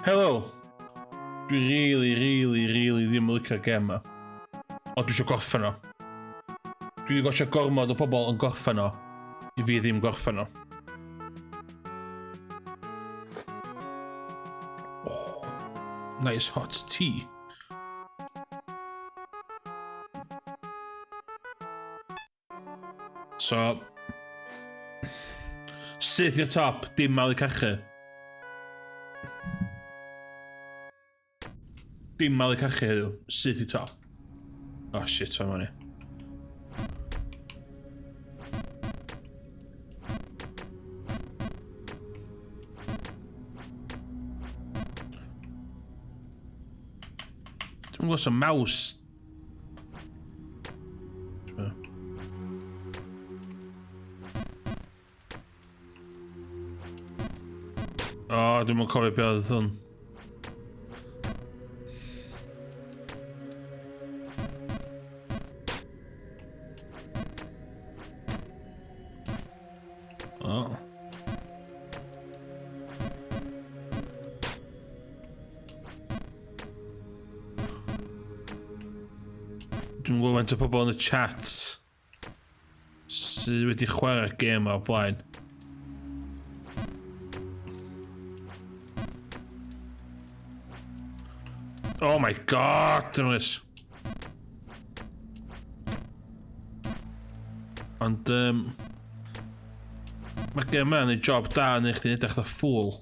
Helo. Dwi really ddim yn licio'r gem ma. O, dwi eisiau gorffen o. Dwi wedi gosio gormod o pobl yn gorffen o. I fi ddim gorffen o. Oh, nice hot tea. So, syth i'r top, dim malu cachu. Dim malu cachu heddiw, syth i'r top. Oh shit, fe mwyn i. Dwi'n gwybod sy'n maws. O, dwi'n mwyn cofio be oedd hwn. O. Dwi'n gwybod faint o pobl yn y chat sydd wedi chwarae'r gêm o'r blaen. Oh my god, dwi'n mwys. Ond, mae'r gêm yma'n ei job da yn eich di'n edrych da ffwl.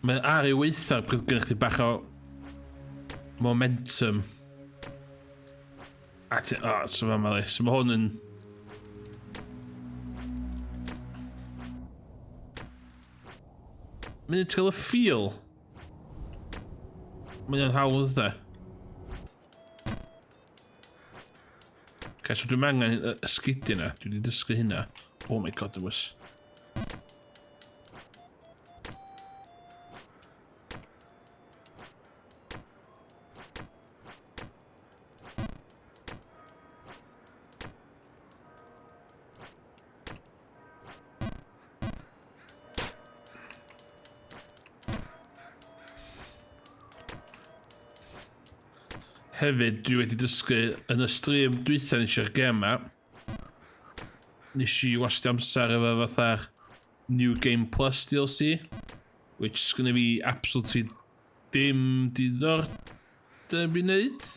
Mae ar ei weithio bydd gennych chi bach o momentum. A ti... O, so mae mali. So mae hwn yn... Mae'n cael y feel. Mae'n hawdd dde. Ok, so dwi'n angen y sgidi yna. Dwi wedi dysgu hynna. Oh my god, it was... Hefyd, dwi wedi dysgu yn y stream dwytha nes i'r gem ma. Nes I wastio amser efo fatha'r New Game Plus DLC, which is gonna be absolutely dim diddordeb I wneud.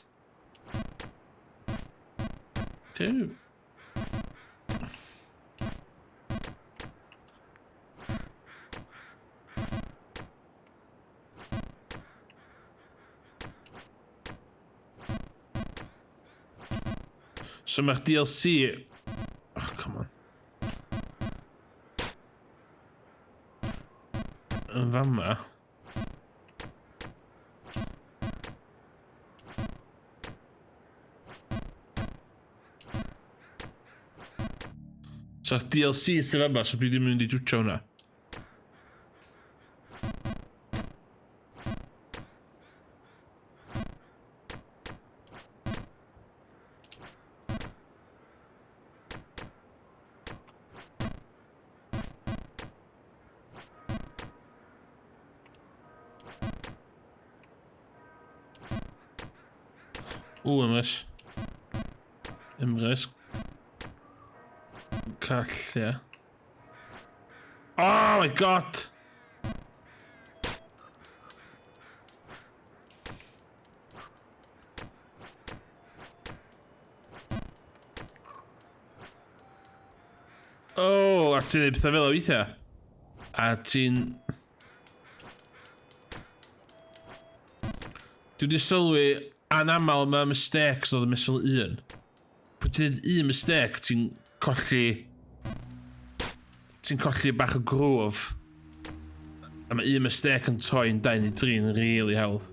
Okay. So mae'r DLC... Oh, come on. Yn fama. So'r DLC sy'n fama, so dwi ddim yn mynd I dwtio hwnna. Ymrys. Ymrys. Call, ie. Oh my god! Oh, a ti'n neud pethau fel o weithiau. A ti'n... Dwi wedi sylwi anamal mae mistakes oedd y misl 1. Pwy ti'n neud un mistake, ti'n colli... Ti'n colli bach o grwf. A mae un mistake yn toi'n 2 neu 3 yn really hawdd.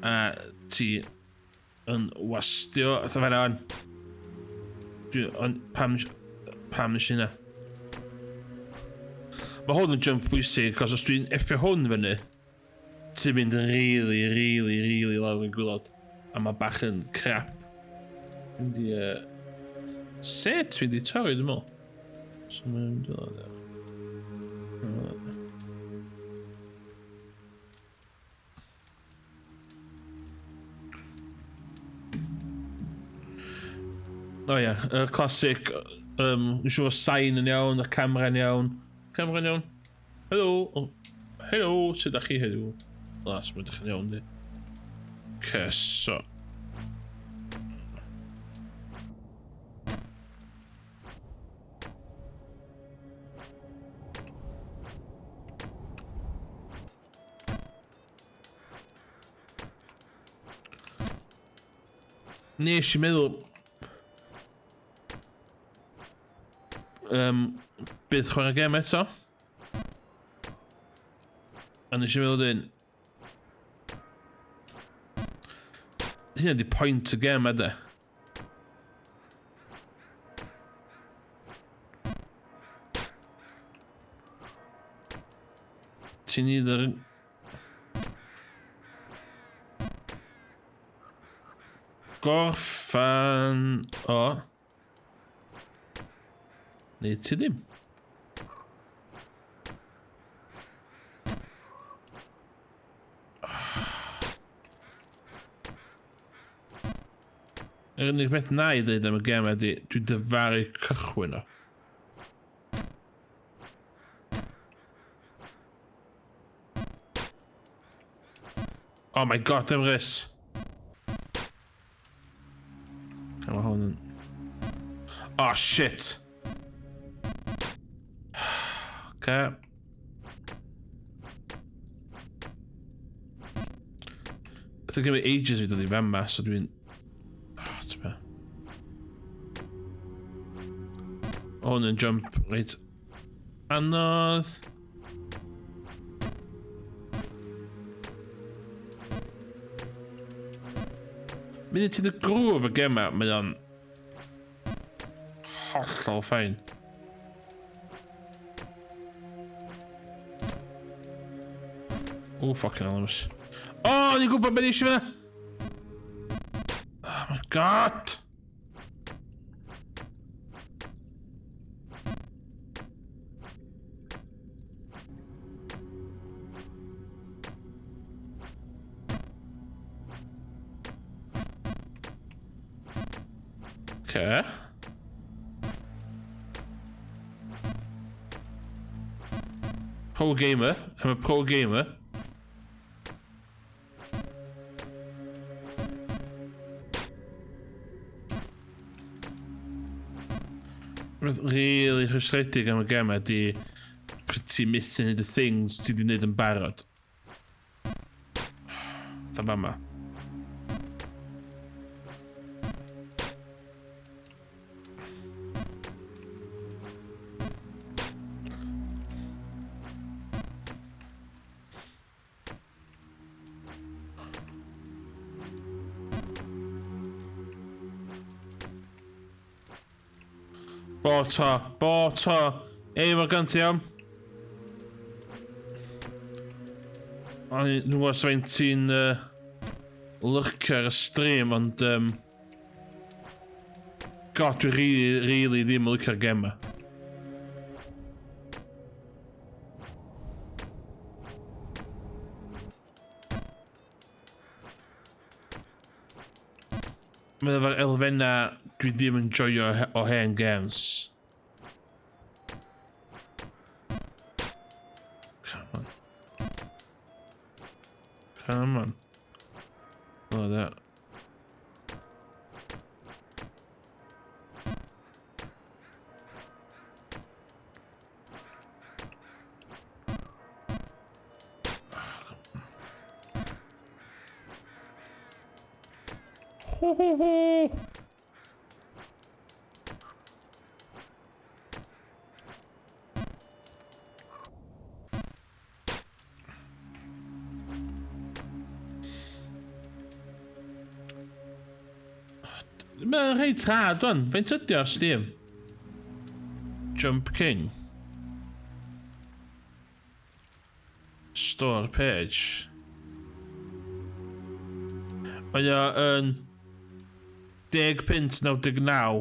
A ti yn wastio... Atho fe'n awan. Pam nes i hynna? Mae hwn yn jump bwysig, cos os dwi'n effio hwn fyny, Ti'n mynd yn really lawr yn gwylod. A mae bach yn crap. Fynd i... Set fynd i torri, dwi'n meddwl. So mae'n mynd i lawr. O ia, y classic, siwr o sain yn iawn, y camera'n iawn. Camera'n iawn. Helo. Helo, sut ydych chi heddiw? Las, mae'n dechrau'n iawn, di. So. Nes i meddwl... bydd chwarae gem eto. A nes i meddwl dyn... Hynna di point y gem edrych. Ti'n either... Gorffan... O... Neu ti ddim. Yr unig beth na i ddweud am y gem ydy, dwi'n dyfaru cychwyn o. Oh my god, Emrys. Mae hwn yn... Oh shit. Okay. Dwi'n gymryd ages fi dod i femma, so dwi'n... Oh, ti'n be. Hwn yn jump reit anodd. Mynd ti'n y grwf y gema, mae o'n... hollol ffain. Oh, fucking hell. Oh, ni'n gwybod beth eisiau fyna! Oh my god! Okay. Pro gamer. I'm a pro gamer. Rwy'n really frustrating am y gem ydy pryd ti'n methu neud y things ti di neud yn barod. Ta ba ma. Bota. Ei, mae gan ti am. Dwi'n gwybod sef ti'n lurcio ar y stream, ond... God, dwi'n really ddim yn lurcio'r gema. Mae efo'r elfenna dwi ddim yn joio o hen games. Come on. Oh, that. Ho ho ho. Mae'n reit rhad dwi'n. Fe'n ydi o, Steve? Jump King. Store page. Mae o yn 10.99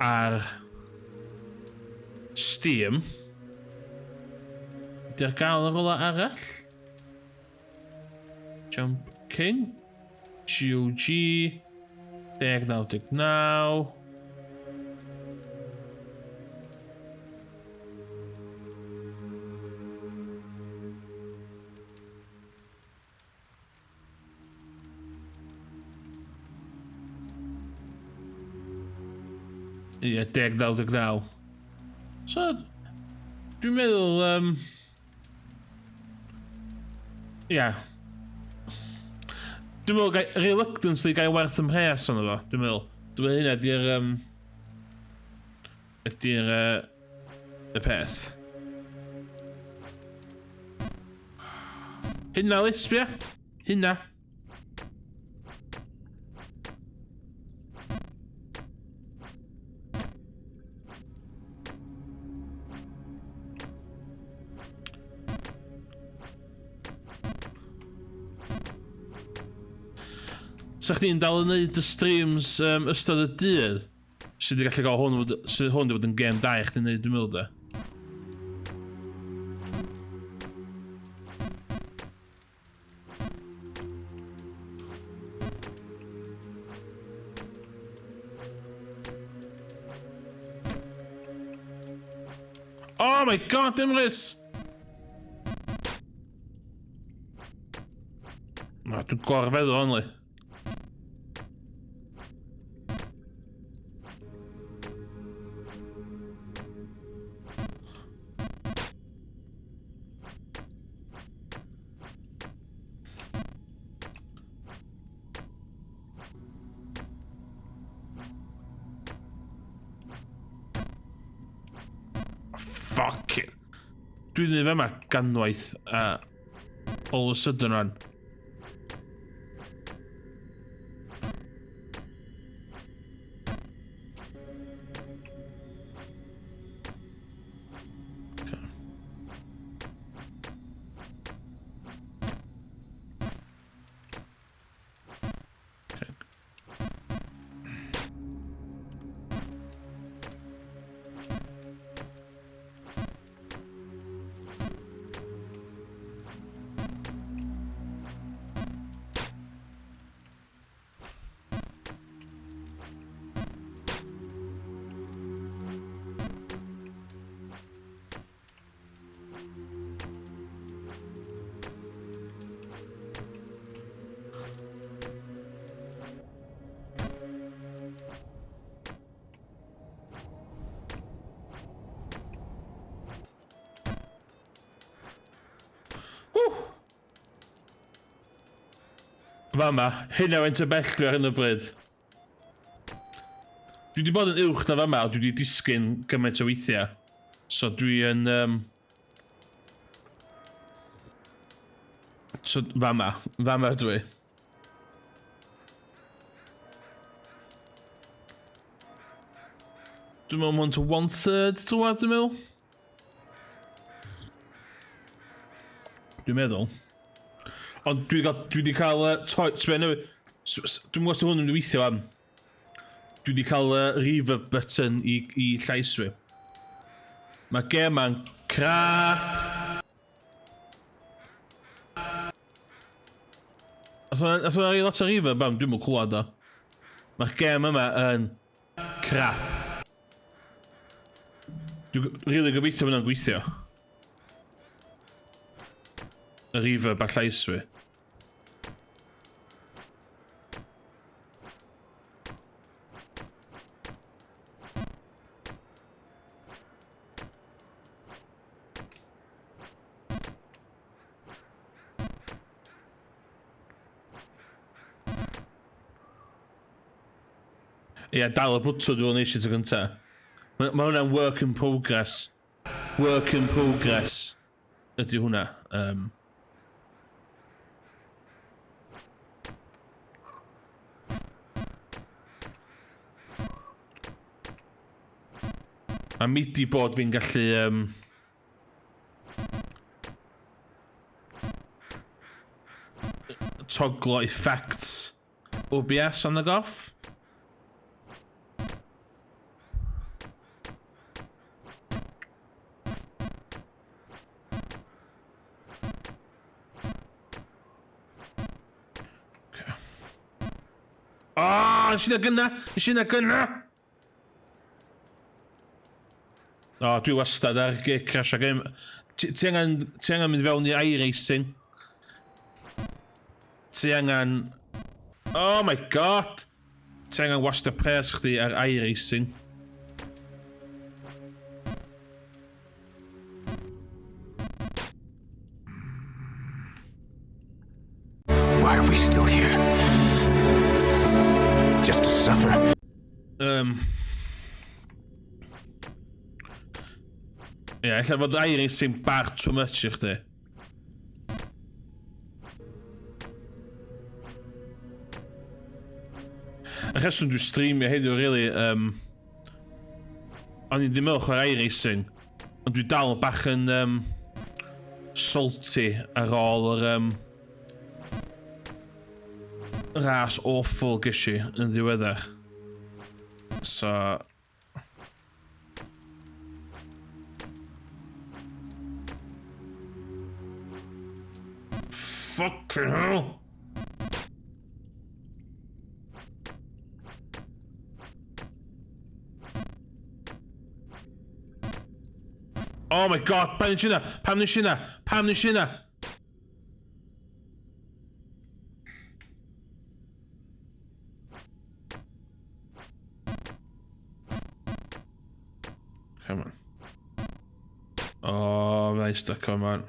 ar Steam. Ydy'r gael yr ola arall? Jump King. GOG. 10.99. Ie, 10.99. So, dwi'n meddwl, ie. Dwi'n meddwl, reluctantly gael werth ym mhres ond efo, dwi'n meddwl. Dwi'n meddwl hynna ydy'r y peth. Hynna, Lisbia? Hynna. Sa chdi'n dal yn neud y streams ystod y dydd sydd wedi gallu gael hwn wedi bod yn game da i chdi'n neud dwi'n meddwl da. Oh my god, dim rhys! Dwi'n gorfeddwl only. Fuck it. Dwi'n neud fe yma ganwaith all of a sudden rhan. Fama, hynna went y bellio ar hyn o bryd. Dwi wedi bod yn uwch na fama, dwi wedi disgyn gymaint o weithiau. So dwi yn... So fama dwi. Dwi'n meddwl mwyn to 1/3 drwad, dwi'n meddwl. Dwi'n meddwl. Ond dwi wedi cael torch fe newydd. Dwi'n gwybod hwn yn weithio am. Dwi wedi cael reverb button i llais fi. Mae gem ma'n crap. Os yna ei lot o reverb am, dwi'n mwyn clywed o. Mae'r gem yma yn crap. Dwi'n rili gobeithio fyna'n gweithio. Y reverb a llais fi. Ie, dal y bwtw dwi'n neud eisiau gynta. Mae hwnna'n work in progress. Work in progress. Ydy hwnna. A midi bod fi'n gallu... toglo effects OBS on the off. Okay. Nes i na gynna. O, dwi wastad ar crash a game. Ti angen mynd fewn i iRacing. Ti angen... Oh my god! Ti angen wastad pres chdi ar iRacing. Why are we still here? Just to suffer. Ja, ella fod iRacing bach too much I chdi. Y rheswm dwi'n streamio heddiw, really, o'n i ddim meddwl chwarae iRacing, ond dwi dal bach yn salty ar ôl yr ras awful gysi yn ddiweddar. So... Fucking hell! Oh my god, pam nes i na? Come on. Oh, nice stuff, come on.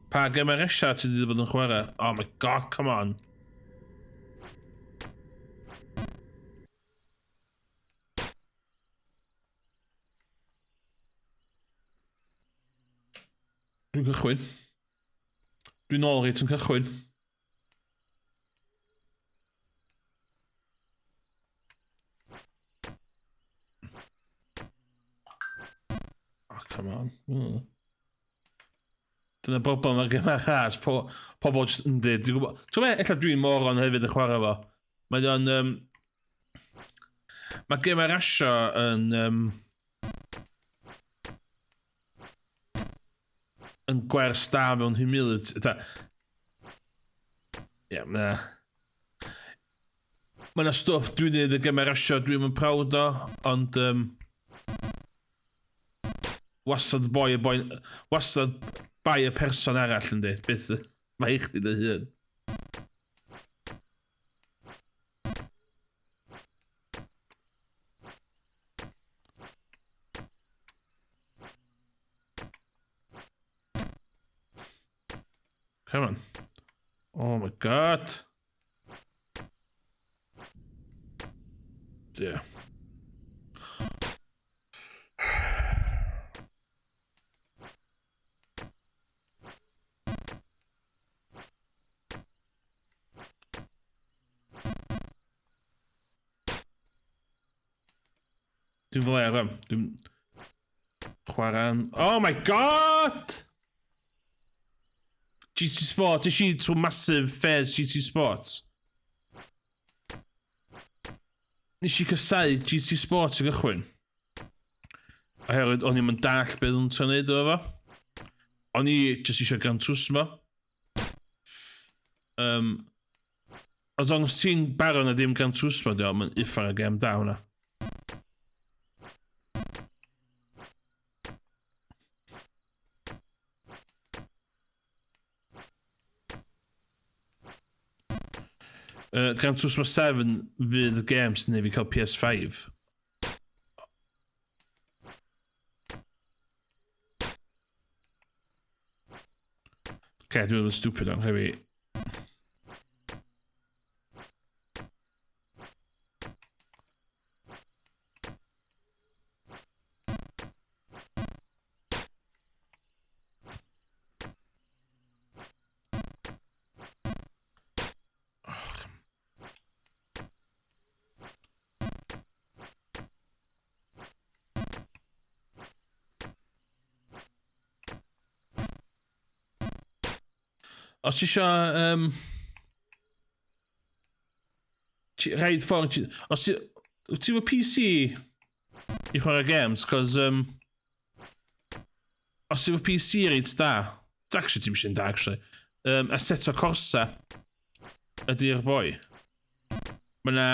Pa gem ar esha ti wedi bod yn chwarae? Oh my god, come on. Dwi'n cychwyn. Dwi'n nôl reit yn cychwyn. Oh, come on. Dyna bobl mae'r gym ar ras, pobl jyst yn dyd. Ti'n gwybod, ella dwi'n moron hefyd yn chwarae fo. Mae o'n... Mae gym ar rasio yn gwers da mewn humility. Ie, mae... Mae yna stwff dwi'n neud y gym ar rasio dwi'n yn prawd o, ond... Wasad wasad bai y person arall yn dweud, beth mae I chdi dy hun. Come on. Oh my god. Yeah. Dwi'n fel ar dwi'n chwarae'n... Oh my god! GT Sport, is she to massive fairs GT Sports? Nes I cysau GT Sport i gychwyn. Oherwydd o'n i'n dall beth yn tynnu efo fo. O'n I jyst eisiau Gran Turismo. Os o'n ti'n baron a dim Gran Turismo, mae'n uffar y gem da hwnna. Gran Turismo 7 fydd y gem sy'n ei fi cael PS5. Okay, dwi'n stupid on heavy. Os ti isio Rhaid ffordd... Os ti... Wyt ti efo PC i chwarae games, cos... Os ti efo PC rhaid da... Actually, ti'n mysyn da, actually. A set o corsa ydy'r boi. Mae yna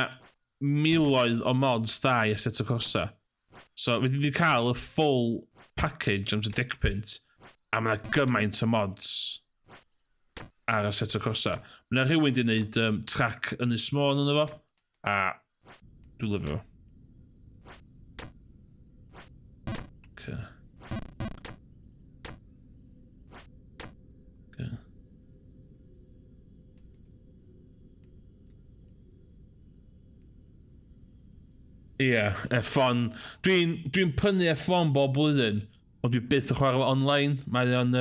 miloedd o mods da i a set o corsa. So, fi wedi cael y full package am y £10, a mae yna gymaint o mods ar y set o corsa. Mae yna rhywun wedi gwneud track yn y smôn yn efo, a dwi'n lyfio. Okay. Ie, F1. Dwi'n prynu F1 bob blwyddyn, ond dwi byth yn chwarae online. Mae o'n...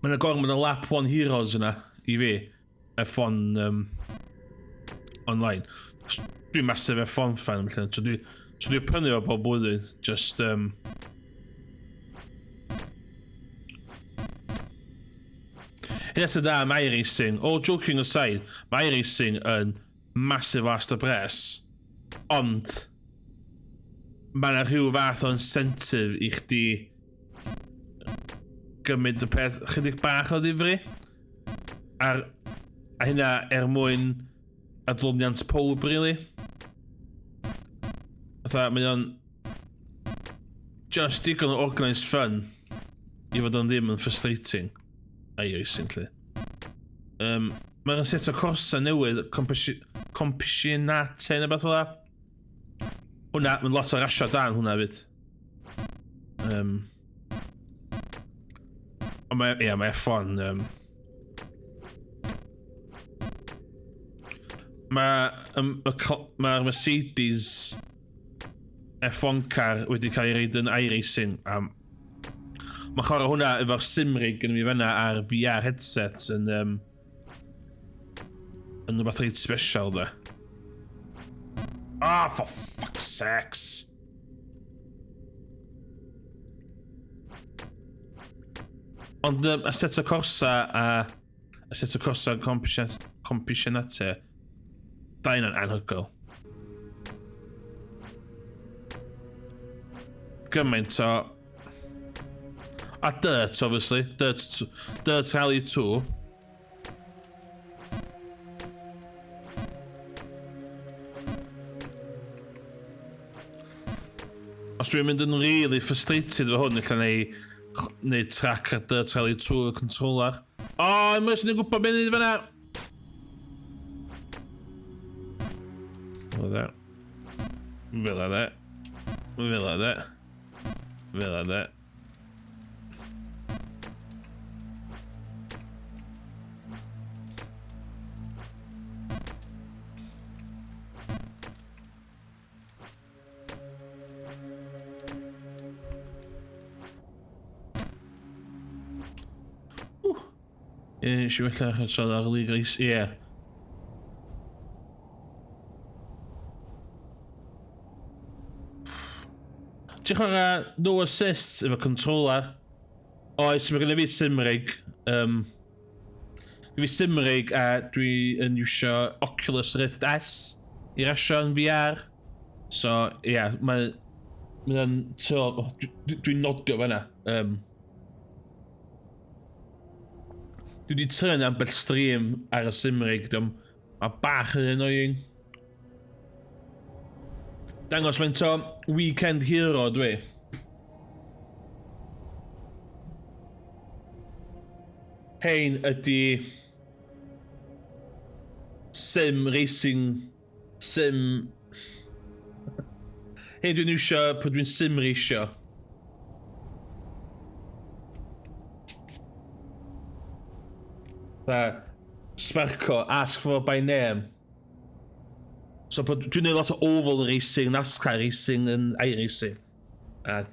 Mae'n agor, mae'n lap 1 heroes yna i fi. F1 online. Dwi'n massive F1 fan, so dwi'n prynu o bob blwyddyn. Just... Hynny sydd da am iRacing, all joking aside, mae iRacing yn massive ast o bres, ond mae yna rhyw fath o incentive i chdi gymryd y peth chydig bach o ddifri, a hynna mwyn adloniant pob, really. Fatha, mae o'n just digon o organised fun i fod o'n ddim yn frustrating. iRacing, lle. Mae'n set o corsa newydd, compassionate neu beth o dda. Hwna, mae'n lot o rasio dan hwnna fyd. Ond mae F1... Mae'r Mercedes F1 car wedi cael ei reid yn iRacing. Mae chwarae hwnna efo'r Cymraeg yn mi fanna ar VR headset yn rhywbeth reid special, da. Ah, for fuck's sakes! Ond y set o corsa compassionate da yna'n anhygoel. Gymaint o... A Dirt, obviously. Dirt Rally 2. Os dwi'n mynd yn really frustrated fo hwn, illa neu track ar Dirt Rally 2 y controller. O, mae'n sy'n gwybod beth ni'n fyna. Fel yna. Nes i wella chytrol ar legal is... Ie. Ti'n chwarae no assist efo controller? Oes, mae gynnu fi Cymraeg. Fi Cymraeg a dwi yn iwsio Oculus Rift S i rasio yn VR. So, ie, mae'n... Dwi'n nodio fan'na. Dwi wedi turn ambell stream ar y Cymraeg, a bach yn annoying. Dangos faint o weekend hero dwi. Hein ydi sim racing sim. Hein dwi'n iwsio pan dwi'n sim racio. Sparco, ask for by name. So dwi'n gwneud lot o oval racing, NASCAR racing yn iRacing. Ac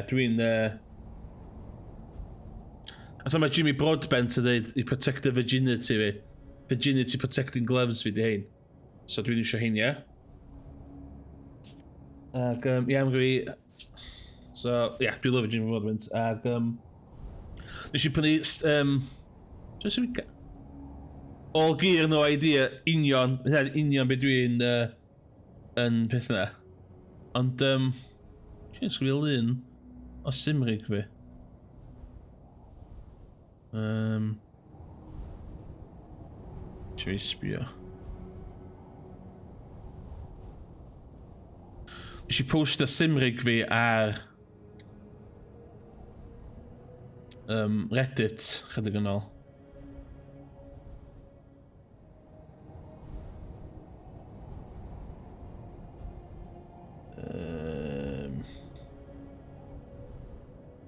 dwi'n Atho mae Jimmy Broadbent yn dweud i protect the virginity fi. Virginity protecting gloves fi di hein. So dwi'n iwsio hein, ie. Ac I'm gwy... So, dwi'n lyfio Jimmy Broadbent. Ac Nes i prynu... All gear no idea union... Hynny'n union beth dwi'n... yn peth na. Ond... Dwi'n sgrifio lun o Cymraeg fi. Ti'n sbio. Nes i postio Cymraeg fi ar Reddit chydig yn ôl.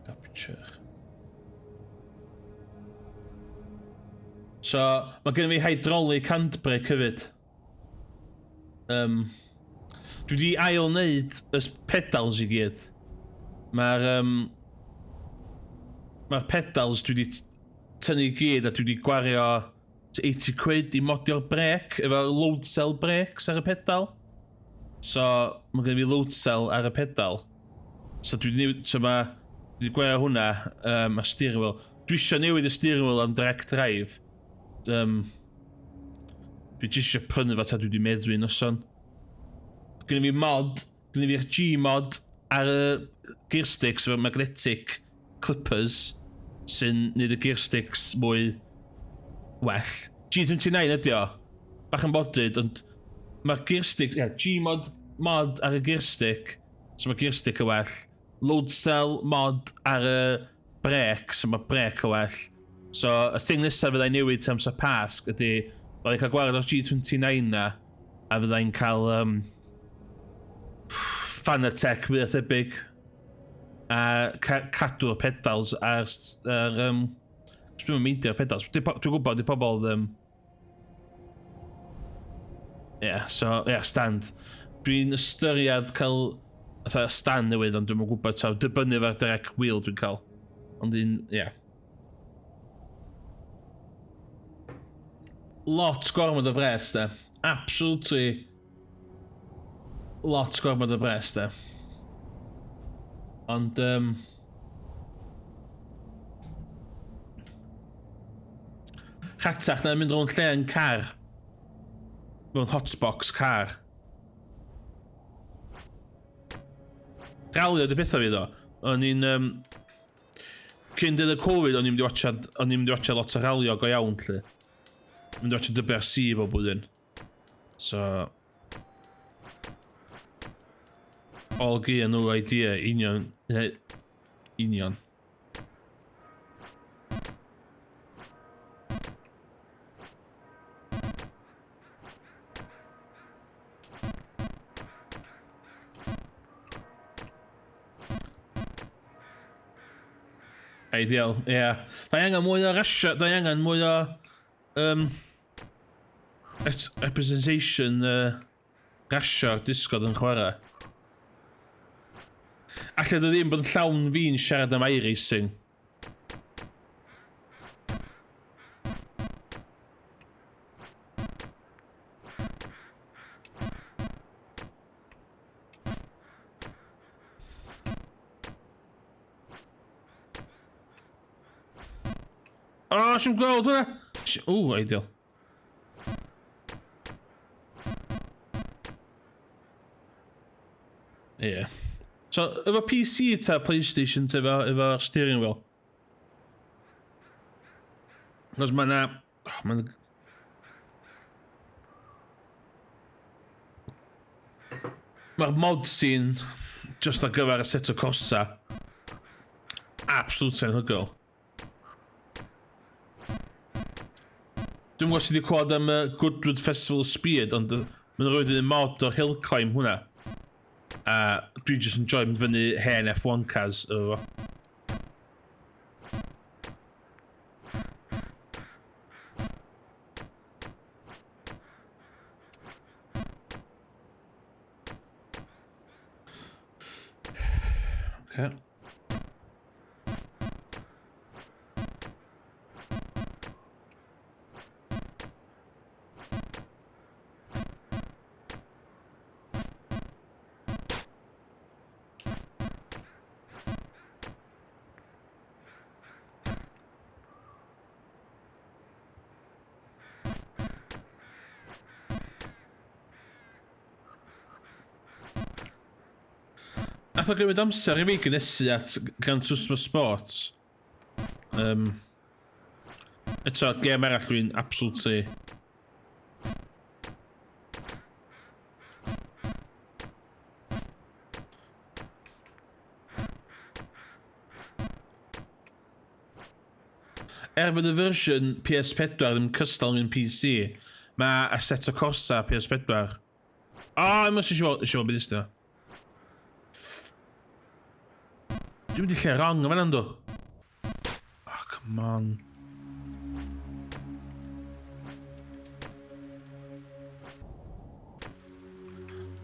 Capture. So, mae gen i fi hydraulic handbrake hefyd. Dwi wedi ail wneud y pedals i gyd. Mae'r pedals dwi wedi tynnu i gyd a dwi wedi gwario 80 quid i modio'r brec efo load cell brakes ar y pedal. So, mae gen i fi load cell ar y pedal. So, mae gwario hwnna a steering wheel. Dwi eisiau newid y steering wheel am direct drive. Dwi eisiau prynu fa ta dwi wedi meddwi noson. Gen i fi mod, gen i fi'r G-mod ar y gearsticks efo magnetic clippers sy'n neud y gearsticks mwy well. G29 ydi o, bach yn bodyd, ond mae'r gearstick, G-mod ar y gearstick, so mae gearstick y well. Load cell mod ar y brec, so mae brec y well. So, y thing nesaf fyddai newid tam sa Pasg ydi, byddai'n cael gwared o'r G29 na, a fyddai'n cael Fanatec fydd thebyg a cadw'r pedals a'r dwi'n meidio'r pedals. Dwi'n gwybod i pobl stand. Dwi'n ystyried cael stand newydd, ond dwi'n gwybod taw dibynnu fe'r direct wheel dwi'n cael. Ond lot gormod o bres, de. Absolutely lot gormod o bres, de. Ond, chatach na'n mynd rhwng lle yn car. Mewn hotbox car. Ralio dy bethau fi ddo. O'n i'n... Cyn dydd y Covid, o'n i'n mynd i watcha lot o ralio go iawn, lle. Mynd i watcha WRC bob blwyddyn. So... All gear, no idea, union. Union. Ideal, yeah. Da i angen mwy o rasio, da i angen mwy o representation rasio'r disgod yn chwarae. Alla dy ddim bod yn llawn fi'n siarad am iRacing. O, siwm gweld hwnna! O, ideal. Ie. So, efo PC ta PlayStation ta efo steering wheel? Cos mae na... Mae'r mod scene just ar gyfer y set o corsa. Absolute anhygoel. Dwi'n gwybod sydd wedi clywed am Goodwood Festival Speed, ond mae'n rhoi yn mod o'r hill climb hwnna. A dwi'n just enjoy mynd fyny hen F1 cars efo. Okay. Nath o gymryd amser I fi gynesu at Gran Turismo Sports. Eto, gêm arall dwi'n absolutely... Fod y fersiwn PS4 ddim cystal mewn PC, mae a set o corsa PS4. I'm not sure beth ysdi. Dwi'n mynd I lle wrong yma nando. Oh, come on.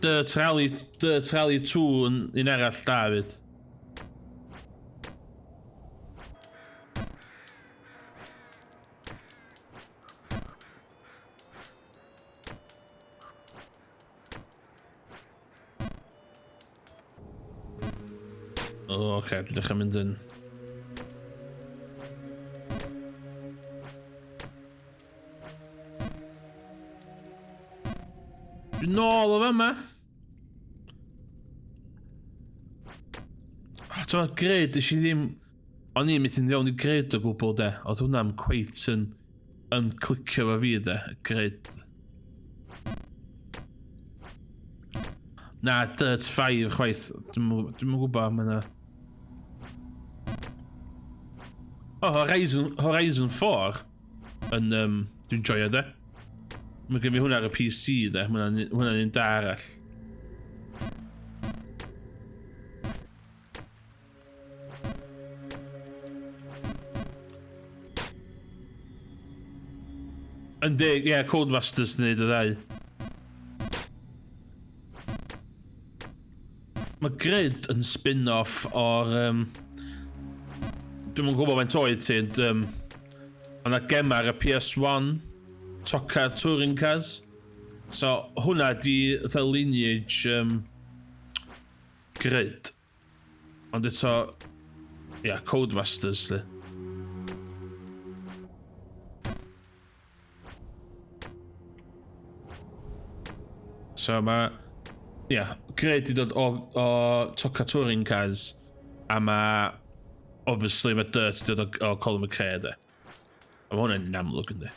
Dirt Rally 2 yn un arall da fyd. O, oce, dwi'n dechrau mynd yn... Dwi'n nôl o fama. T'o, gred, ys I ddim... O'n i'n mynd yn ddiawn I gred o gwbl, de. Oedd hwnna'n cweit yn clicio fo fi, de. Gred. Na, Dirt 5, chwaith. Dwi'n gwybod, mae yna... O, Horizon 4 yn, dwi'n joio, de. Mae gen I hwnna ar y PC, de. Hwnna'n un da arall. Yndi, ie, Codemasters yn neud y ddau. Mae Grid yn spin-off o'r... Dwi'n gwybod faint oed ti, ond yna gema ar y PS1, Toca Touring Cars. So, hwnna di the lineage Grid. Ond eto, ia, Codemasters, li. So, mae... Ia, Grid I dod o Toca Touring Cars, a mae... Obviously, mae Dirt I dod o Colin McRae, de. A mae hwnna'n amlwg, yndi.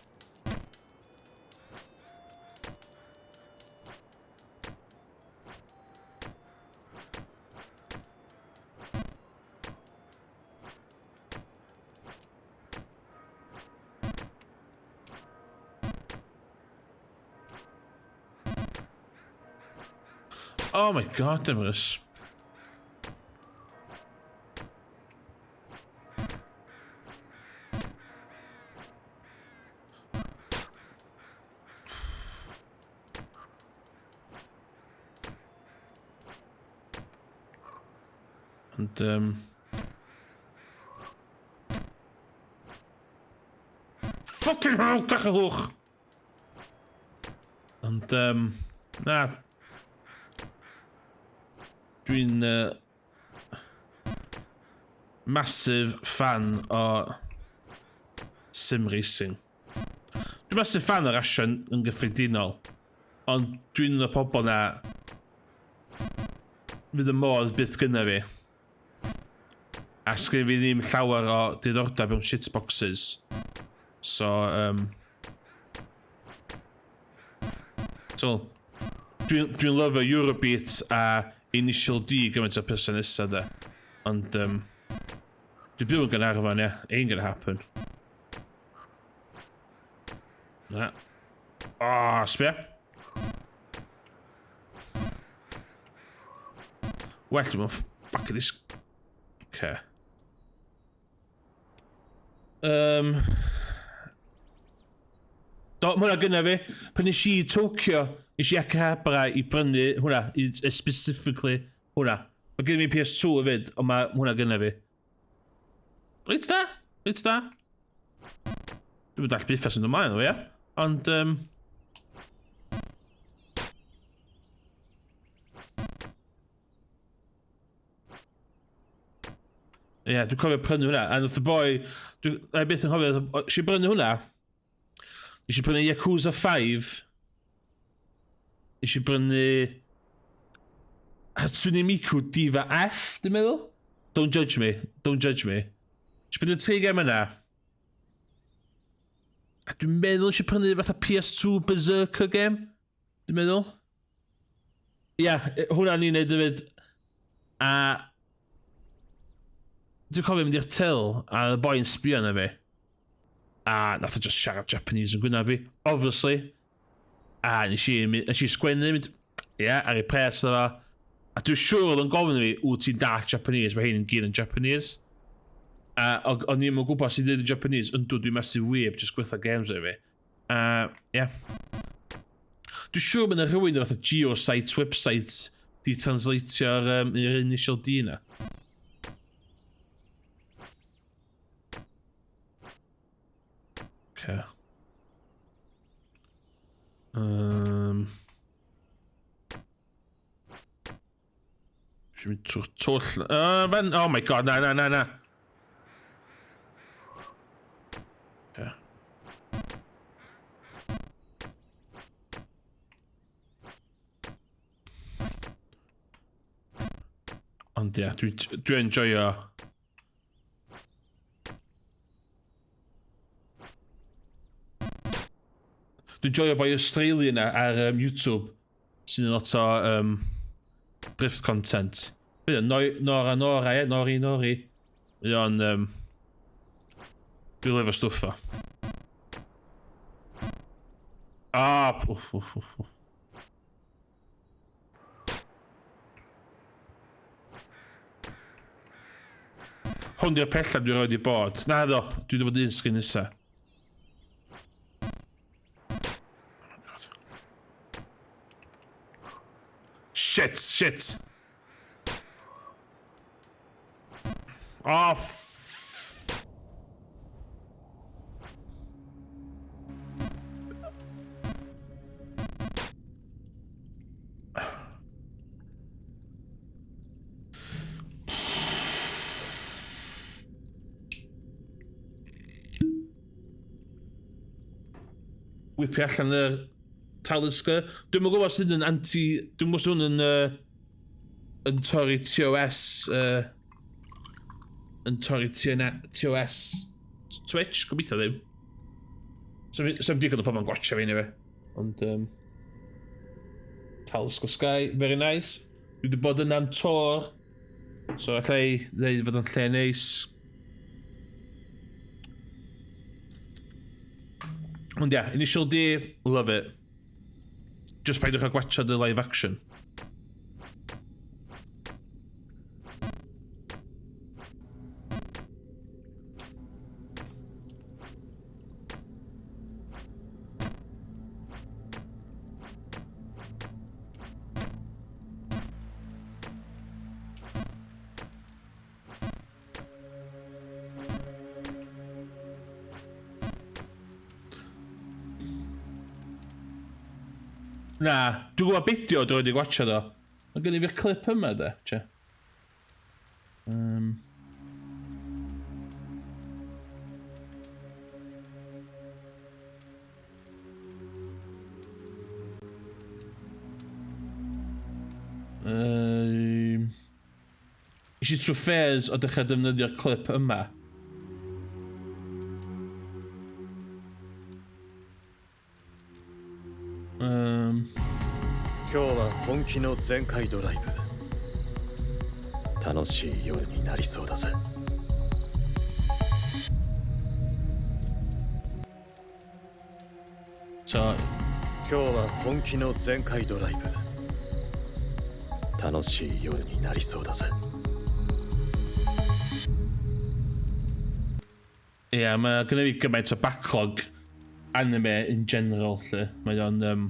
Oh my god, Demarus. And fucking hell, kachelhoog. And na. Dwi'n massive fan o sim racing. Dwi'n massive fan o'r asian yn gyffredinol. Ond dwi'n un o'r pobol na fydd y modd byth gyda fi. A sgyn fi ddim llawer o diddordeb mewn shitboxes. So, so dwi'n lyfo Eurobeat a Initial D gymaint o person nesa da. Ond, dwi'n byw yn Gaernarfon, ia. Ain't gonna happen. Na. O, sbia. Well, dwi'n fucking this... Okay. Do, hwnna gyna fi. Pan nes I Tokyo, nes I Akihabara I brynu hwnna, specifically hwnna. Mae gyda fi PS2 o fyd, ond mae hwnna gyna fi. Reit da, reit da. Dwi'n mynd all biffas yn ymlaen o, ia? Ond, Ie, dwi'n cofio prynu hwnna, a nath y boi, dwi'n beth yn cofio, eisiau brynu hwnna, eisiau brynu Yakuza 5, eisiau brynu Hatsune Miku Diva F, dwi'n meddwl? Don't judge me. Don't judge me. Eisiau bydd y tri gem yna. A dwi'n meddwl eisiau prynu fatha PS2 Berserker game. Dwi'n meddwl. Ia, hwnna ni'n neud hefyd. A... Dwi'n cofio mynd i'r til, a y boi'n sbio na fi. A nath o just siarad Japanese yn gwynaf fi, obviously. A nes i sgwennu, mynd... Ia, ar ei pres na fa. A dwi'n siŵr oedd yn gofyn i fi, wyt ti'n dall Japanese, mae hyn yn gyd yn Japanese. A o'n i'n mwyn gwybod sy'n dweud yn Japanese, yndw dwi'n massive weeb, just gweithio games o fi. Ie. Dwi'n siŵr bod yna rhywun o fatha geosites, websites, di translatio'r initial D na. Okay. Should we total? Man, oh my god, na. Okay. Ond ia, dwi'n enjoyo. Dwi'n enjoyo boi Australian ar YouTube sy'n lot o drift content. Nori. Mae o'n... Dwi'n lefo stwff o. Hwn di'r pella dwi'n rhoi di bod. Na ddo, dwi wedi bod un sgyn nesa. Shit! Whipio allan yr Talisker. Dwi'n mwyn gwybod sydd yn anti... Dwi'n mwyn gwybod sydd yn torri TOS... yn torri TOS Twitch, gobeithio ddim. So'n digon o pobl yn gwachio fi neu fe. Ond... Talisker Sky, very nice. Dwi wedi bod yna am tor. So allai ddeud fod yn lle neis. Ond ia, Initial D, love it. Just paidwch a gwachio the live action. Na, dwi'n gwybod beidio dwi'n wedi gwachio do. Mae gen i fi'r clip yma de, che. Isi trwy ffairs o dechrau defnyddio'r clip yma. So, yeah, mae gynnu fi gymaint o backlog anime in general, lle. Mae o'n...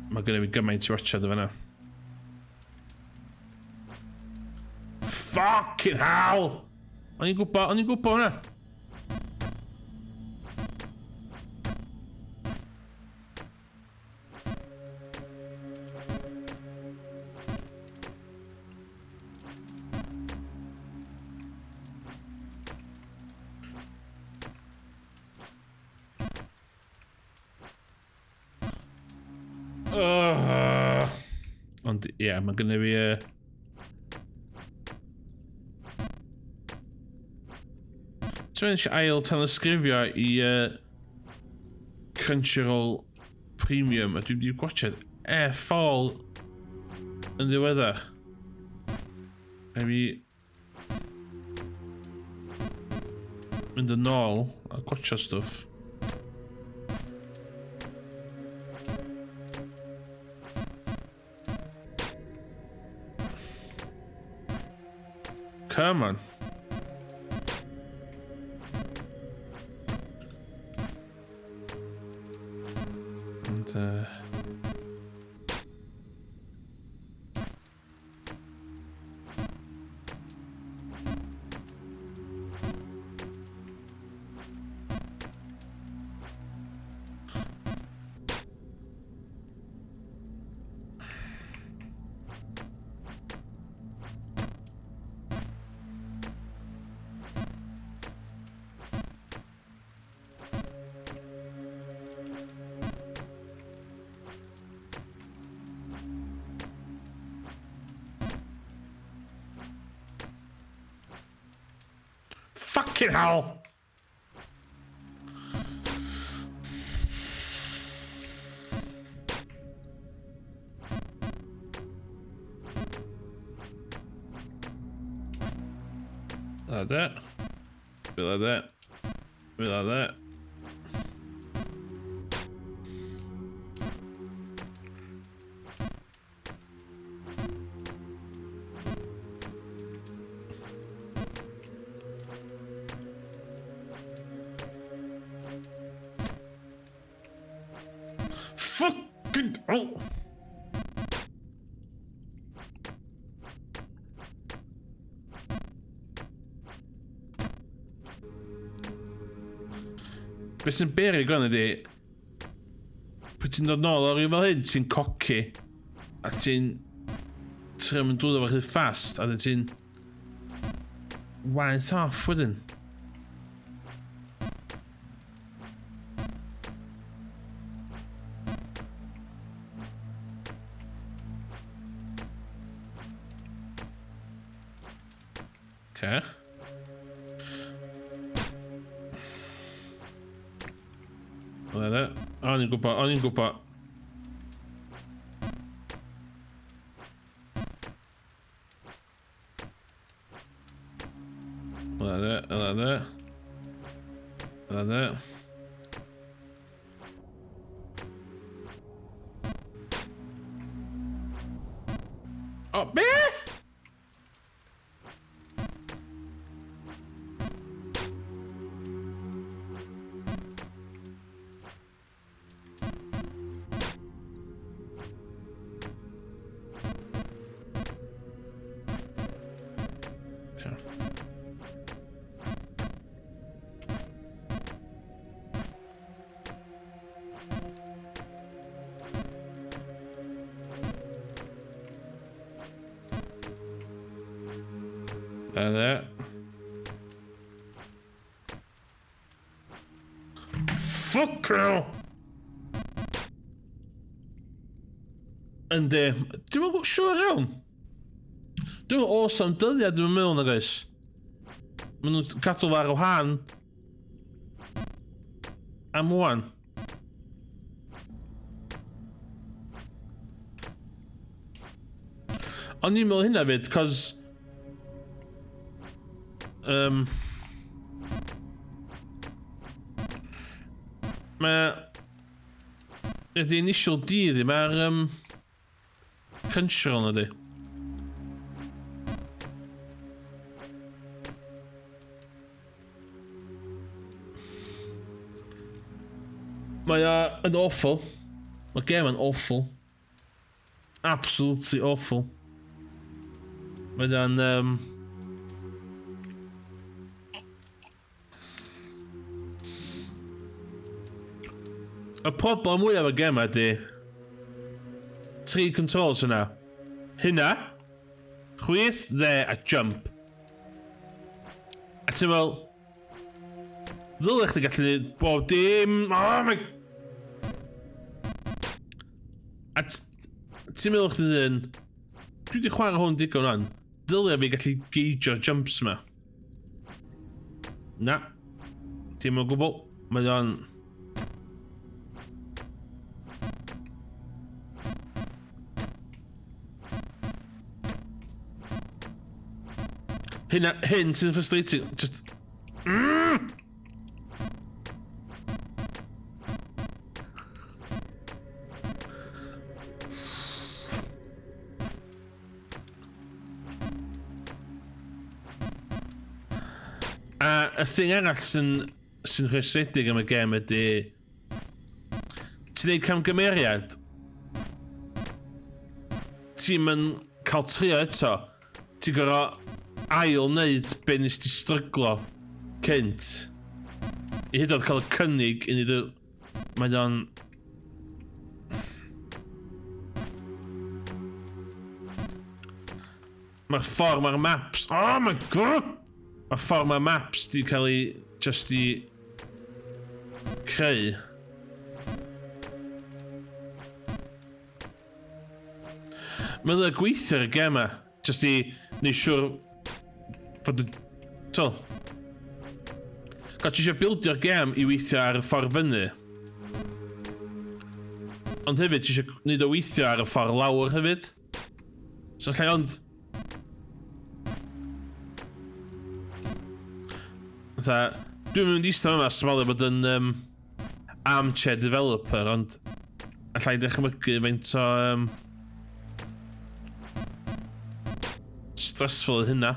Mae gynnu fi gymaint i watchad o fanna. Fucking hell! O'n i'n gwybod hwnna. Ond, ie, mae gynnu fi... Ti'n mynd eisiau ail tanysgrifio i Crunchyroll Premium, a dwi wedi gwachod Fall yn ddiweddar. Maybe mynd yn ôl a gwachio stwff. Come on. And fucking hell! Like that. Bit like that. Bit like that. Fucking hell! Be sy'n beryg gan ydi, pan ti'n dod nôl o'r un fel hyn, ti'n coci, a ti'n trio mynd drwy fo rhy fast, a ti'n waith off wedyn. Okay. Like that. O'n i'n gwybod, o'n i'n gwybod. Like that, like that. Like that. Oh, man! Like that. Fuck you! And dwi'n gwybod siwr iawn. Dwi'n gwybod os am dyddiad dwi'n meddwl na guys. Maen nhw'n cadw fo ar wahân am wan. O'n i'n meddwl hynna fyd, cos mae ydy initial D iddi, mae'r Crunchyroll ydy. Mae yn awful. Mae gem yn awful. Absolutely awful. Mae yn y problem mwyaf y gem ydy 3 controls yna. Hynna, chwith, dde a jump. A ti'n fel, ddylech chi gallu neud bob dim. Oh my... A ti'n meddwl chdi dyn, Dwi wedi chwarae hwn digon o'n. Dylia fi gallu geidio'r jumps ma. Na. Dim o gwbl. Mae o'n... Hyn sy'n frustrating. Just... A y thing arall sy'n rhwystredig am y gem ydy... Ti'n neud camgymeriad? Ti'n yn cael trio eto. Ti'n gor'o ail wneud be nes ti stryglo cynt. I hyd oedd cael y cynnig i ni dy... Mae'n o'n... Mae'r ffordd mae'r maps... Oh my god! Mae'r ffordd mae'r maps di cael ei... Just i... creu. Mae'n dweud gweithio ar y gem ma. Just i... Neu siwr... Fod y... To. Gael ti eisiau bildio'r gem i weithio ar y ffordd fyny. Ond hefyd, ti eisiau gwneud o weithio ar y ffordd lawr hefyd. So lle ond... Dwi'n mynd eistedd yma smalu bod yn armchair developer, ond allai ddechmygu faint o stressful yw hynna.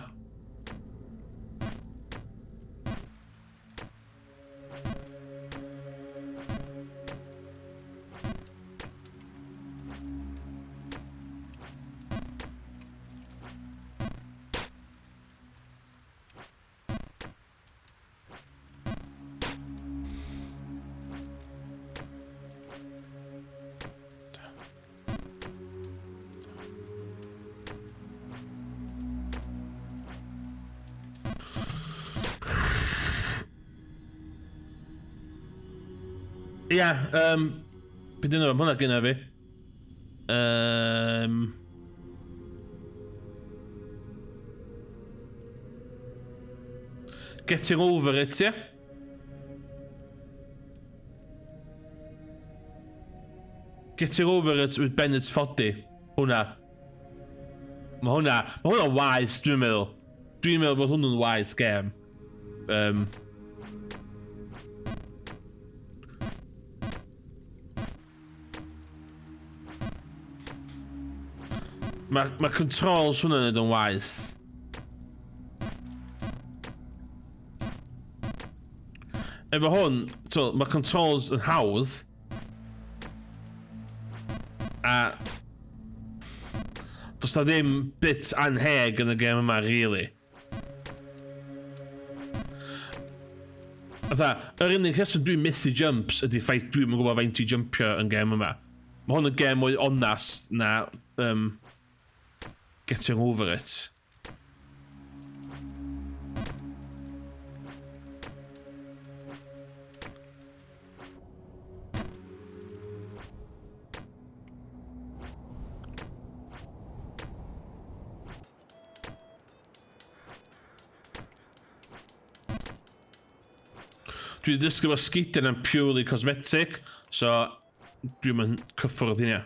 Ia, beth yna, hwnna gyda fi. Getting over it, ie? Getting over it with Bennett's Foddy. Hwnna. Mae hwnna wise, dwi'n meddwl. Dwi'n meddwl bod hwnna'n wise game. Mae controls hwnna'n neud yn waith. Efo hwn, mae controls yn hawdd. A... Does na ddim bit anheg yn y gem yma, really. Yr unig rheswm dwi'n methu jumps ydy ffaith dwi'n gwybod faint i jumpio yn gem yma. Mae hwn yn gem mwy onast na... Getting over it. Dwi wedi dysgu bod sgidiau yn purely cosmetic, so dwi'n mynd cyffwrdd hynny.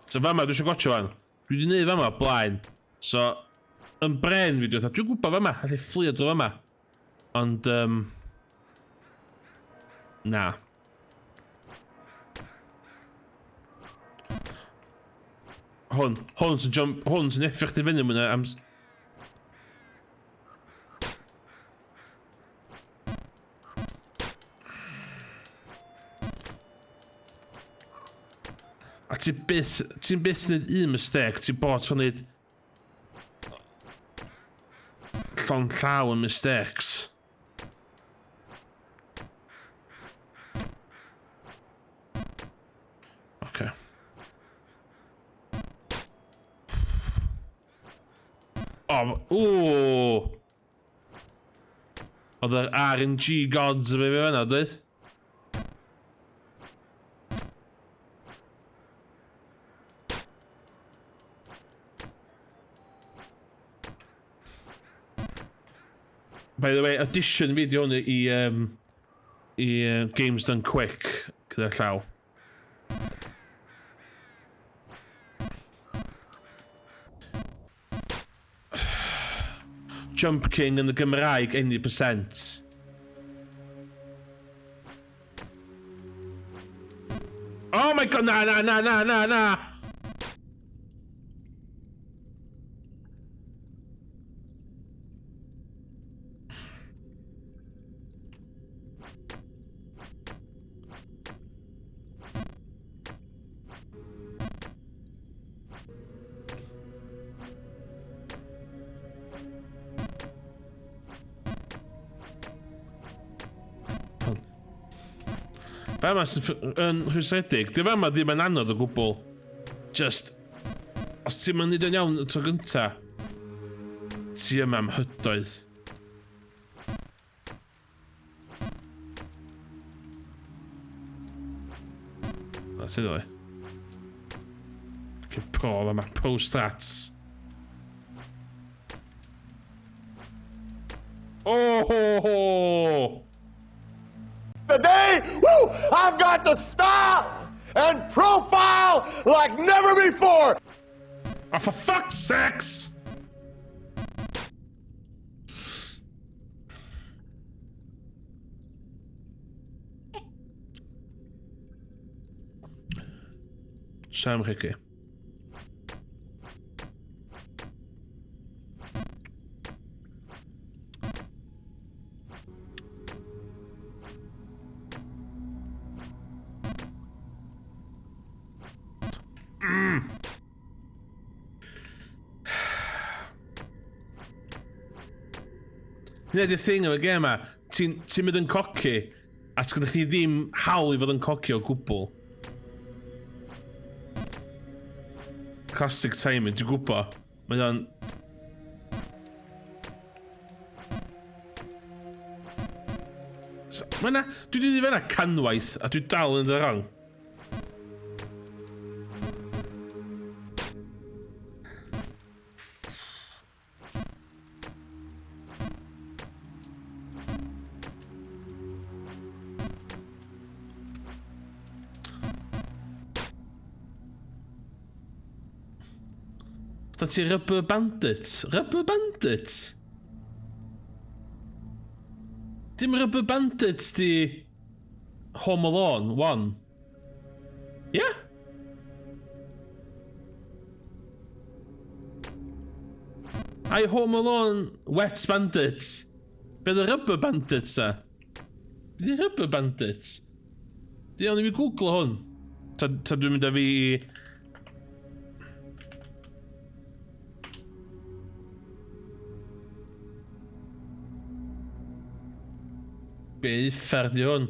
So fama, dwi eisiau gotio fan. Dwi wedi gwneud fama blaen. So, yn bren fi dwi'n gwybod fama, allu fflio drwy fama. Ond, na. Hwn sy'n effaith i fyny mwyn am... A ti'n byth wneud un mistake, ti'n bod trwy'n wneud llon llaw yn mistakes. Okay. Ooh! Oedd yr RNG gods y fe fyna, dweud? By the way, addition fideo hwn i Games Done Quick gyda llaw. Jump King yn y Gymraeg 1%. Oh my god, na. Fe yma yn rhwysedig, di fe yma ddim yn anodd o gwbl. Just, os ti'n mynd yn iawn y tro gynta, ti yma am hydoedd. Na, ti ddoi. Fy pro, yma pro strats. Oh ho ho! Today, woo, I've got the style and profile like never before. Oh, for fuck's sakes! Cymraeg. Hynny ydy'r thing o'r gêm yma, ti'n mynd yn coci, a gyda chi ddim hawl i fod yn coci o gwbl. Classic timing, dwi'n gwybod. Mae o'n... Dwi wedi fe yna canwaith, a dwi dal yn dy rong. Da ti Rubber Bandits? Rubber Bandits? Dim Rubber Bandits di Home Alone 1? Yeah? Ai Home Alone Wet Bandits? Be the Rubber Bandits a? Be the Rubber Bandits? Di o'n i fi googlo hwn. Ta dwi'n mynd â fi i... Be uffar di hwn?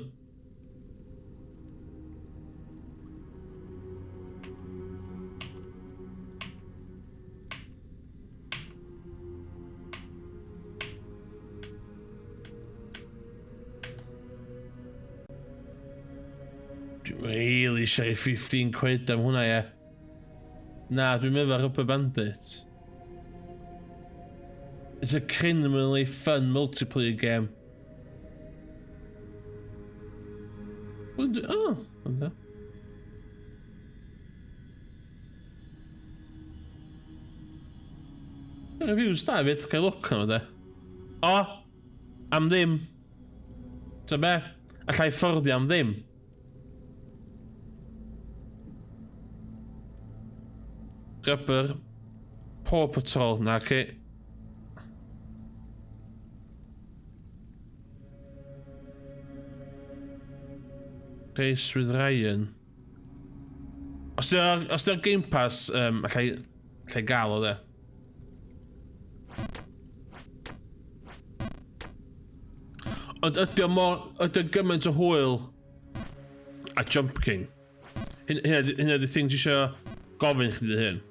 Dwi'n really eisiau 15 quid am hwnna, ie. Na, dwi'n meddwl Rubber Bandits. It's a criminally fun multiplayer game. Oh, okay. Reviews da fyd, cael look am ydy. O, am ddim. Ta be? Alla i fforddio am ddim. Rubber Paw Patrol, na ci. Race with Ryan. Os di'r Game Pass, allai gael o dde. Ond ydy gymaint o hwyl a Jump King. Hynna di thing ti isio gofyn chdi dy hyn.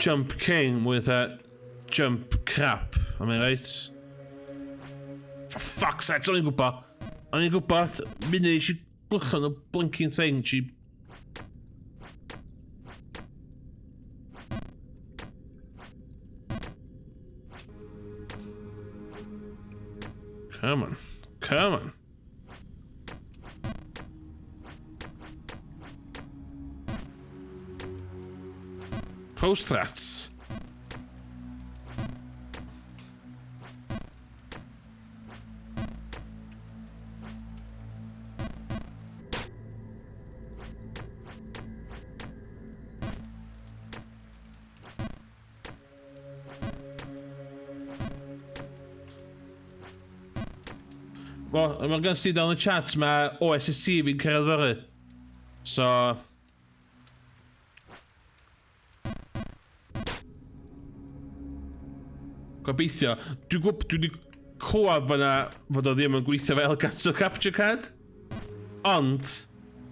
Jump King with a jump crap. am I right? For fuck's sake, o'n i'n gwybod. O'n i'n gwybod, munud i si glwchon o blinking thing, si... Come on, come on. Post threats. Wel, mae gan si dan y chat, mae OSSC fi'n cyrraedd fyry. So... Gobeithio. Dwi wedi clywed fod o ddim yn gweithio fel Gato Capture Card. Ond,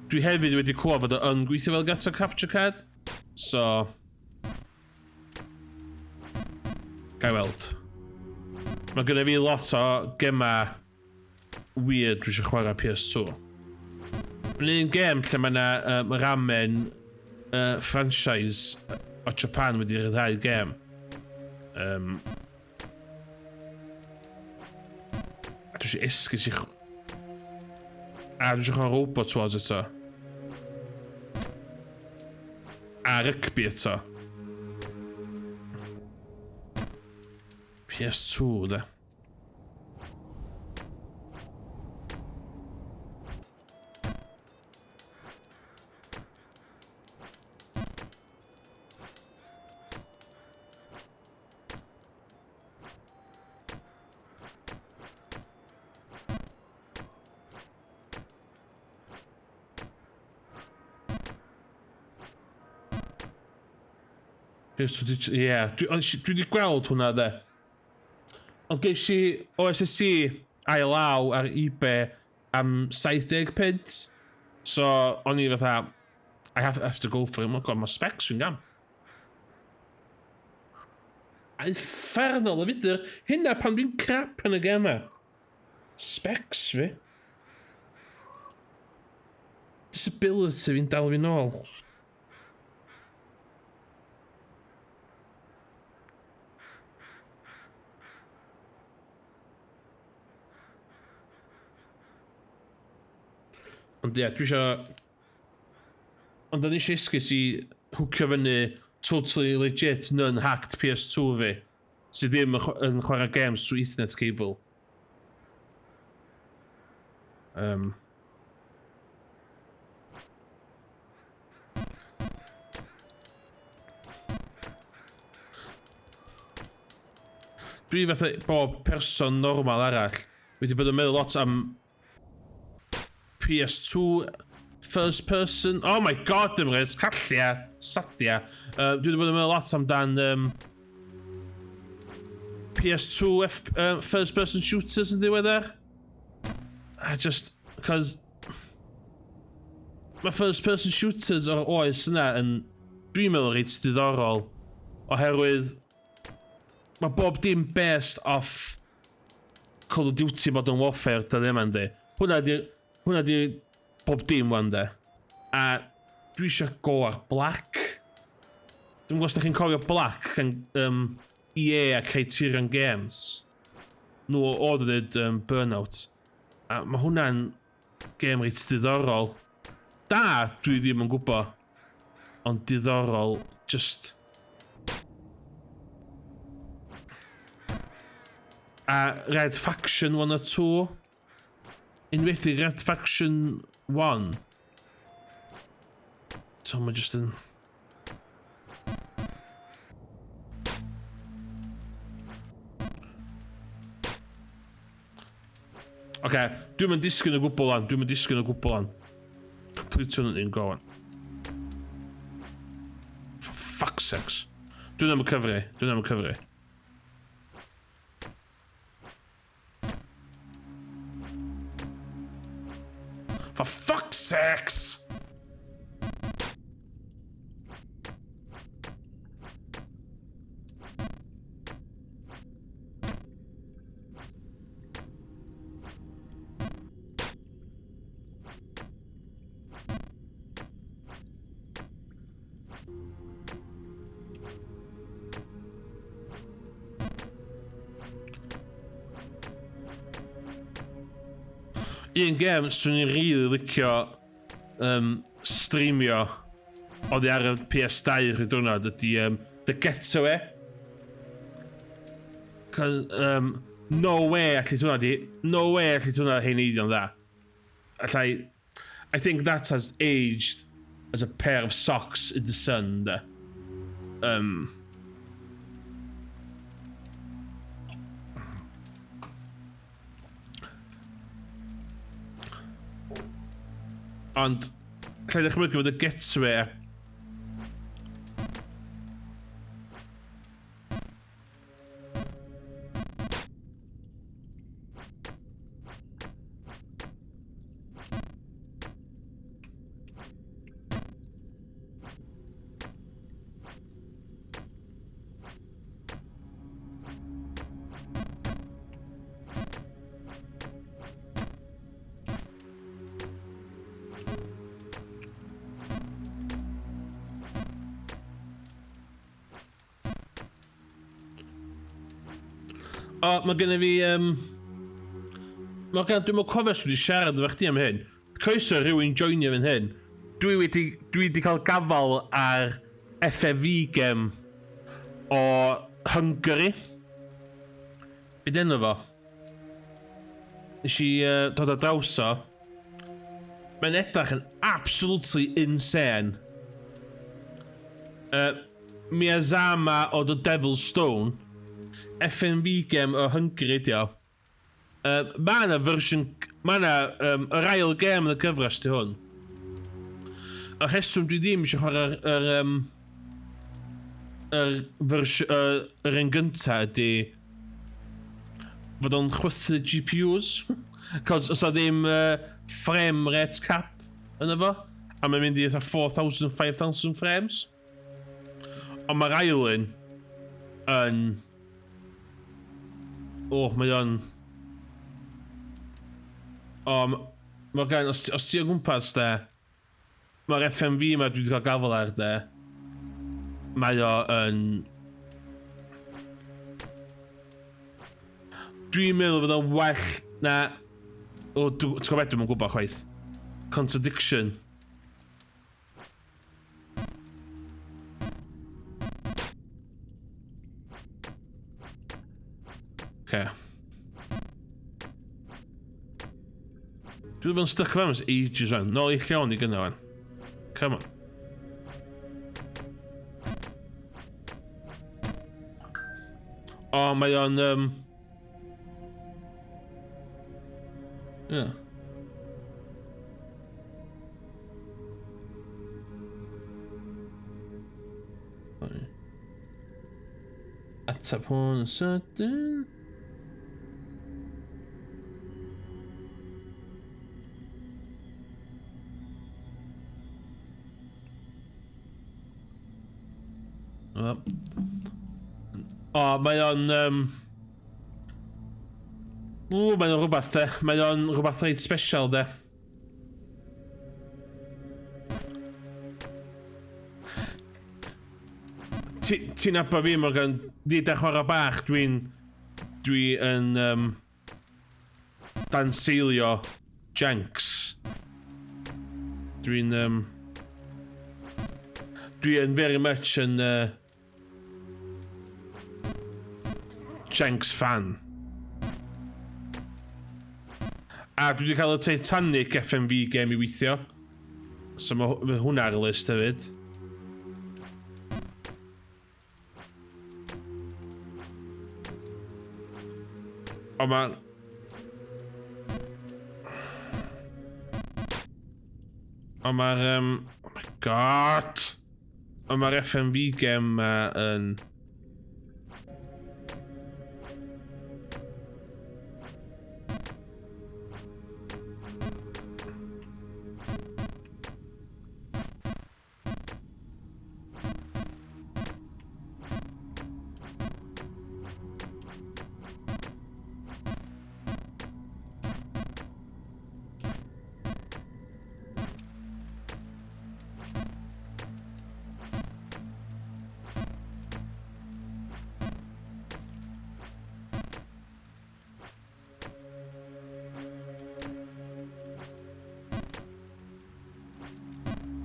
dwi hefyd wedi clywed fod o yn gweithio fel Gato Capture Card. So... Gai weld. Mae gennym fi lot o gemau weird dwi eisiau chwarae PS2. Yn un gem lle mae yna ramen franchise o Japan wedi rhyddhau gem. A dwi eisiau esgus i... A dwi eisiau chwarae robot towards eto. A rygbi eto. PS2 da. Ie, dwi wedi gweld hwnna de. Ond geis i OSSC ail law ar eBay am 70 pint. So, o'n i fatha, I have to go for him. Oh god, mae specs fi'n gam. A infernal o fydr. Hynna pan fi'n crap yn y gema. Specs fi. Disability fi'n dal fi nôl. Ond ie, dwi eisiau... Ond o'n eisiau esgus i hwcio fyny totally legit non-hacked PS2 fi sydd ddim yn chwarae games trwy Ethernet cable. Dwi fatha bob person normal arall wedi bod yn meddwl lot am PS2 first person. Oh my god, dim rhaid, callia, sadia. Dwi wedi bod yn meddwl lot amdan PS2 first person shooters yn ddiweddar. Just because mae first person shooters o'r oes yna yn dwi'n meddwl reit diddorol oherwydd mae bob dim based off Call of Duty Modern Warfare da ddim yn di. Hwna di bob dim wan de. A dwi eisiau go ar Black. Dwi'n gwybod os da chi'n cofio Black gan EA a Criterion Games. Nhw oedd dweud Burnout. A mae hwnna'n game reit diddorol. Da, dwi ddim yn gwybod. Ond diddorol, just... A Red Faction 1 or 2. Enwedig Red Faction 1. So mae just yn... Oce, dwi'n mynd disgyn o gwbl an. Complete on yn go on. For fuck's sakes. Dwi'n am y cyfri. For fuck's sakes! Un gem swn i'n rili licio streamio oddi ar y PS2 rhywbeth diwrnod ydy The Getaway. No way allu hwnna hyn eidion dda. I think that has aged as a pair of socks in the sun, da. Ond, lle ddech chi'n mynd The Getaway. O, mae gen i fi, dwi'n mwyn cofio sydd wedi siarad efo chdi am hyn. Croeso rhywun joinio fy'n hyn. Dwi wedi cael gafal ar FFV gem o Hungary. Byd enw fo? Nes i dod o draws o. Mae'n edrych yn absolutely insane. Miyazama o The Devil's Stone. FNV game o Hungary ydi o. Mae yna version... Mae yna yr ail game yn y gyfres di hwn. Y rheswm dwi ddim eisiau chwarae yr un gynta ydi fod o'n chwythu GPUs. Cos os o ddim frame rate cap yna fo. A mae'n mynd i 4,000, 5,000 frames. Ond mae'r ail un yn... mae o'n... mae gan... Os ti o gwmpas, de, mae'r FMV yma dwi wedi cael gafel ar, de, mae o yn... Dwi'n meddwl fod o'n well na... ti'n gwybod dwi'n gwybod chwaith. Contradiction. Okay. Dwi wedi bod yn stuck fe am ys ages rhan. Nôl i llawn i gynna fan. Come on. Mae o'n... Yeah. Ateb hwn yn sydyn. Mae o'n... mae'n rhywbeth, de. Mae o'n rhywbeth reit special, de. Ti'n abo fi, Morgan, di da chwarae bach, dwi'n danseilio janks. Dwi'n very much yn Janks fan. A dwi wedi cael y Titanic FMV game i weithio. So mae hwnna ar y list hefyd. O mae'r... oh my god! O mae'r FMV game yn...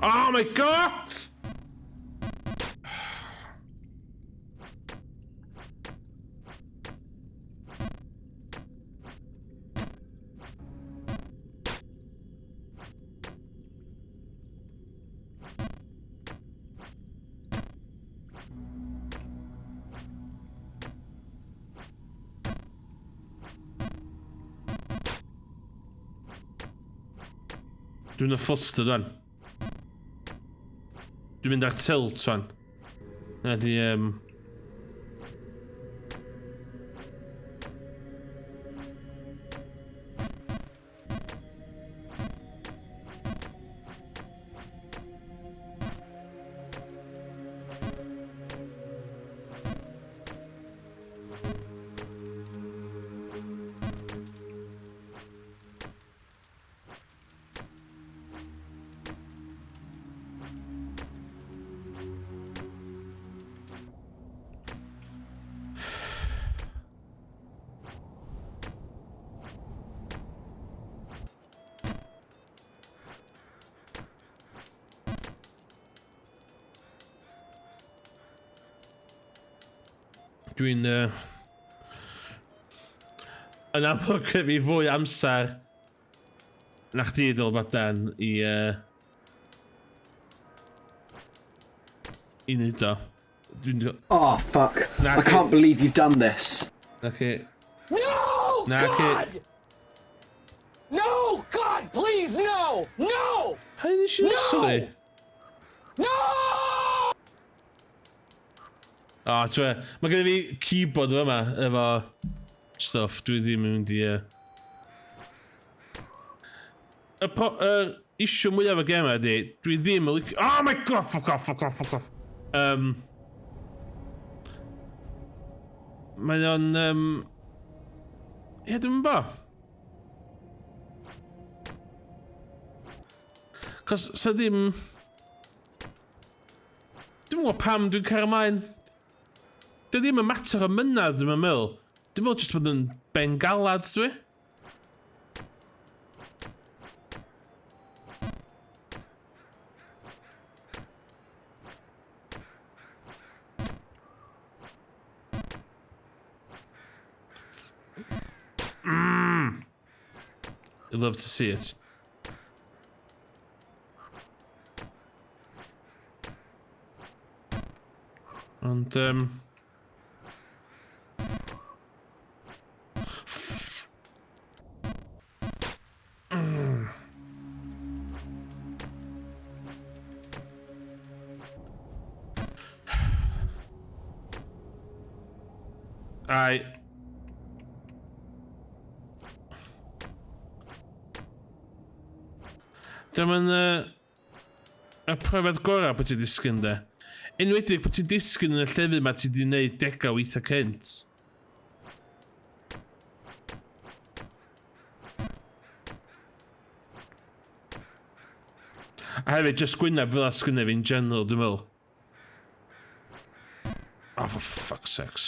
Oh my god! Dwi'n y ffoster rwan. Dwi'n mynd ar tilt rwan. Na di Dwi'n yn amlwg gyda fi fwy amser na chdi dyle bod dan i neud o. Oh, fuck. Nah, I can't believe you've done this. Okay. No! Nah, God! No! God, please, no! No! How did she sorry? No! O, ti'n mae gen i fi keyboard yma efo stuff, dwi ddim yn mynd i issue mwyaf y gema ydi, dwi ddim yn licio... Oh my god, fuck off, fuck off, fuck off. Mae o'n... Ie, dwi'n bo. Cos, sa ddim... Dwi'n gwybod pam dwi'n cael ymlaen. Dy ddim yn mater o mynadd, dwi'n meddwl. Dwi'n meddwl jyst bod yn bengalad, dwi. I'd love to see it. And, Ai. Dyma'n y pryfed gorau bod ti'n disgyn de. Enwedig bod ti'n disgyn yn y llefydd mae ti wedi gwneud degau weitha cynt. A hefyd, just gwyneb fel asgyneb in general, dwi'n meddwl. Oh, for fuck's sakes.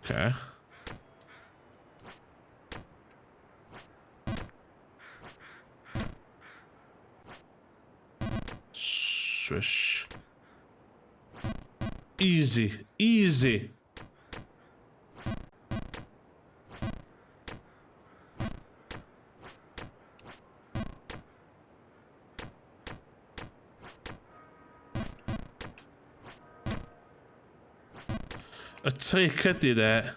Okay. Swish. Easy, easy. Y trick ydy de...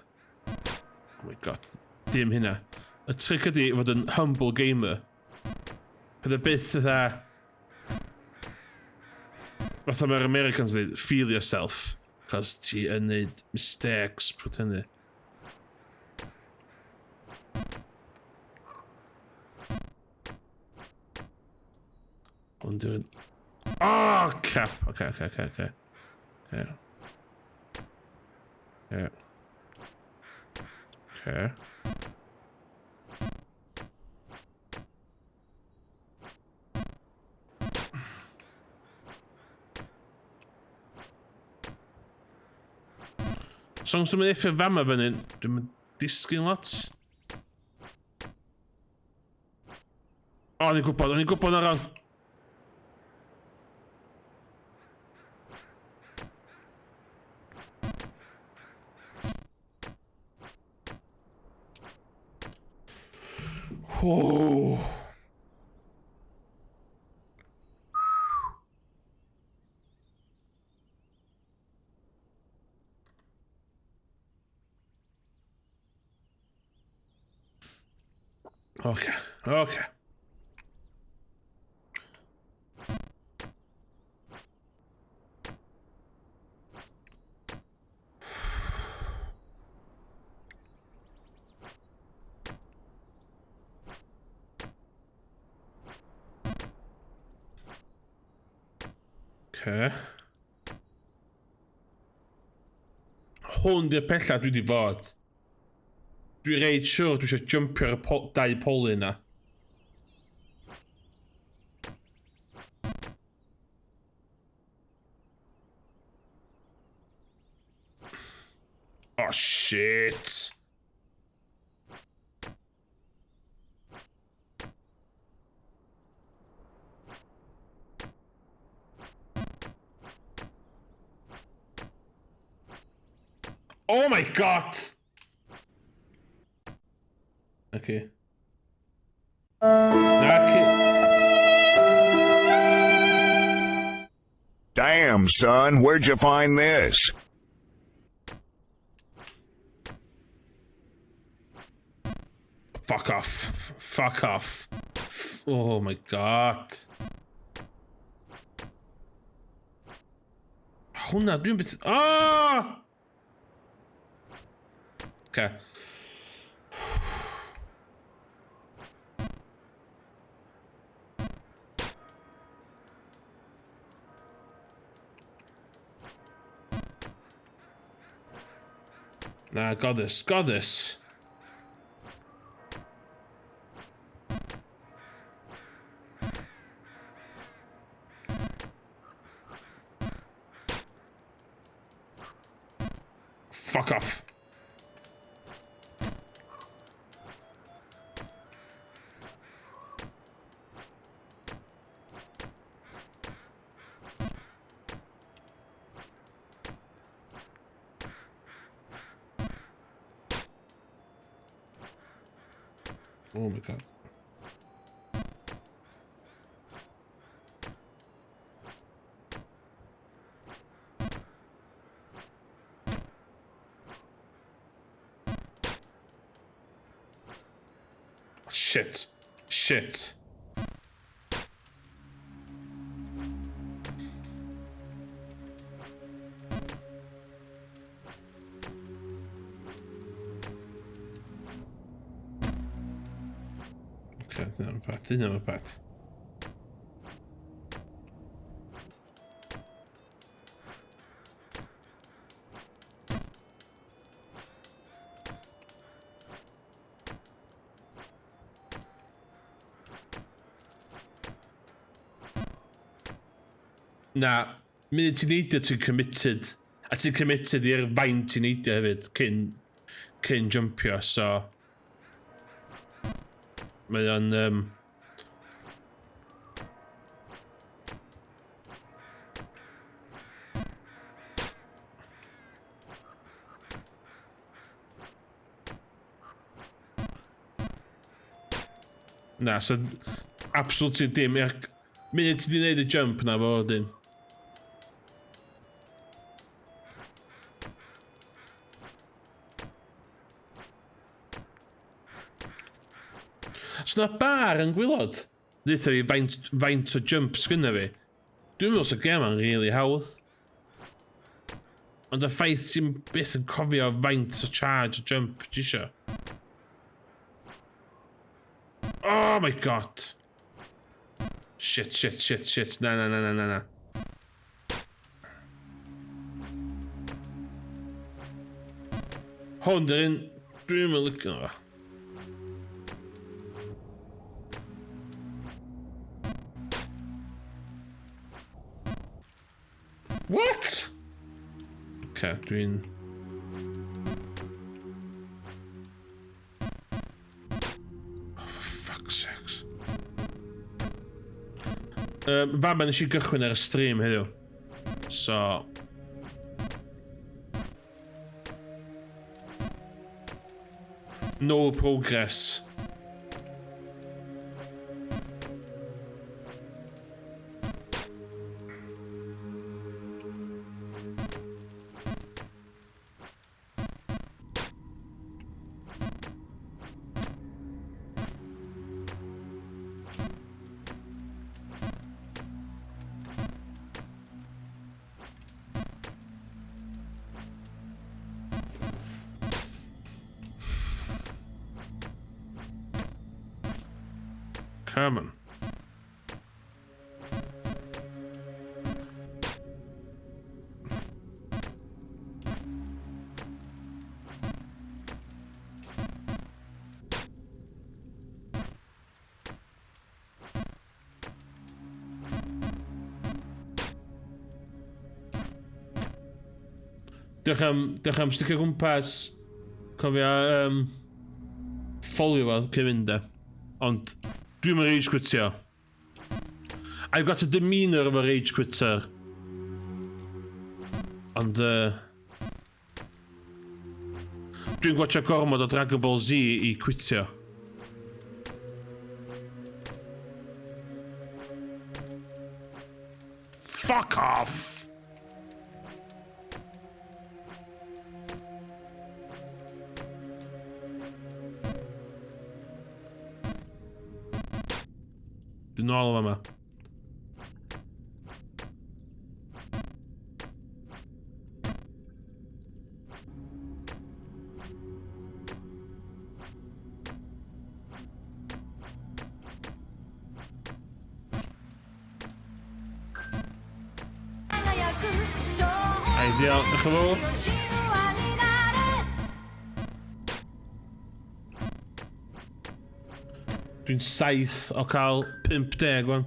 Oh my god, dim hynna. Y trick ydy fod yn humble gamer. Bydd y byth ytha... Fatha mae'r Americans dweud, feel yourself. Cos ti yn neud mistakes, pryd hynny. Ond dwi'n... Oh, crap! Okay. Yeah. Yeah. Okay. Songs dwi'n mynd effe fama fyny, dwi'n mynd disgyn lot. O, o'n i'n gwybod na ron. Oh. Okay. Okay. Hwn di'r pella dwi wedi bod. Dwi'n reid siwr dwi eisiau jumpio'r dau poli yna. Oh shit. Oh my god! Okay. Damn, son, where'd you find this? Fuck off. Oh my god. Hwnna, dwi'n beth... Ah! Okay. Nah, got this. Fuck off. Oh my god. Shit. Okay, dyna ma pat. Na, munud ti'n neidio ti'n committed. A ti'n committed i'r faint ti'n neidio hefyd cyn jumpio, so... Mae o'n... Na, so... Absolutely dim. Munud ti di neud y jump na fo dyn. Os na bar yn gwylod, ddeitha fi faint o jump sgynna fi. Dwi'n meddwl sy'n gem yn really hawdd. Ond y ffaith ti'n byth yn cofio faint o charge o jump ti isio. Oh my god. Shit. Na. Hwn dyn un... Dwi'n meddwl lycio fo. What? Okay, dwi'n... Sticks. Fan nes i gychwyn ar y stream heddiw. So... No progress. Come on. Diolch am sticio gwmpas. Cofio ffolio fo cyn mynd e. Ond dwi'n rage quitio. I've got a demeanour of a rage quitter. Ond dwi'n gwachio gormod o Dragon Ball Z I quitio. Fuck off! Dwi'n nôl o yma. Ideal, diolch yn fawr. Dwi'n saith o cael 50 wan.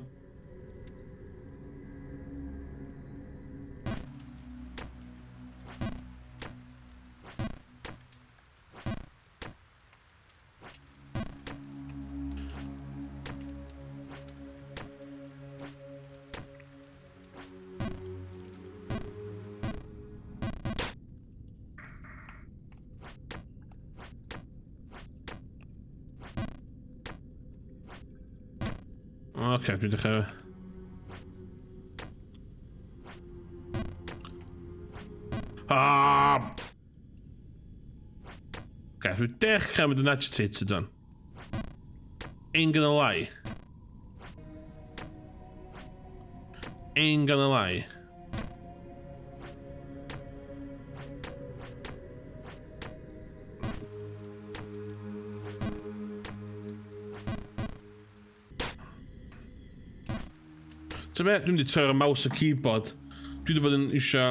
Oce, dwi'n dechrau... Oce, dwi'n dechrau mynd yn agitated o'n. Ain't gonna lie. Ain't gonna lie. So be, dwi'n di tynnu'r mouse a keyboard. Dwi wedi bod yn isio...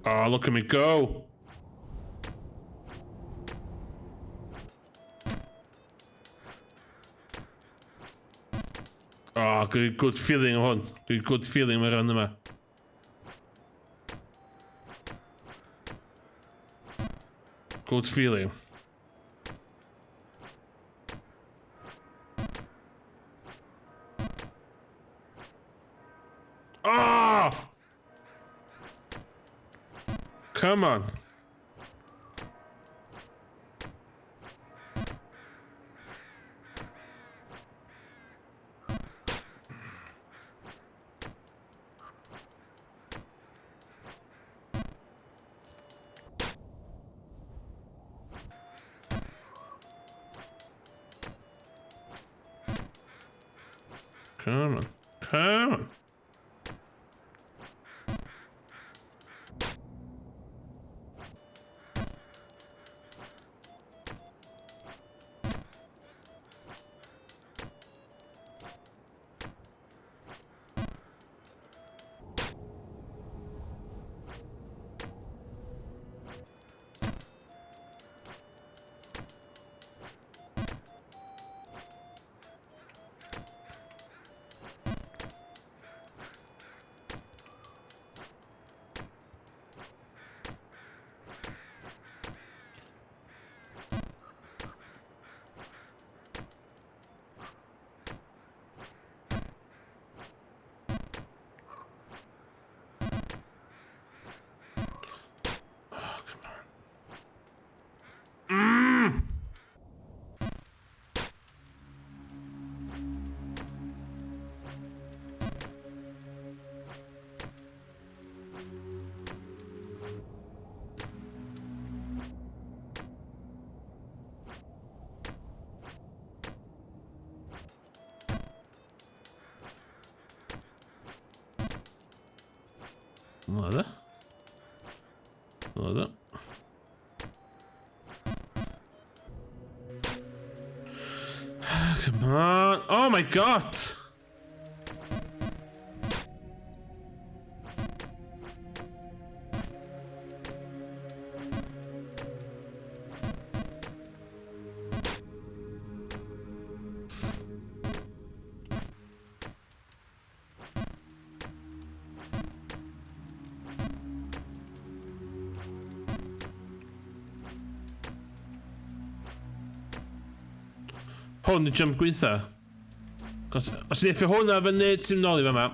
Oh, look at me go. Oh, good feeling o hwn. Good feeling mae'r rhan yma. Good feeling. Oh! Come on. Come on. Come on. Nada. Nada. Come on. Oh my god. Hwn y jump gweitha. Os ni efo hwnna fyny, ti'n nôl i fe ma.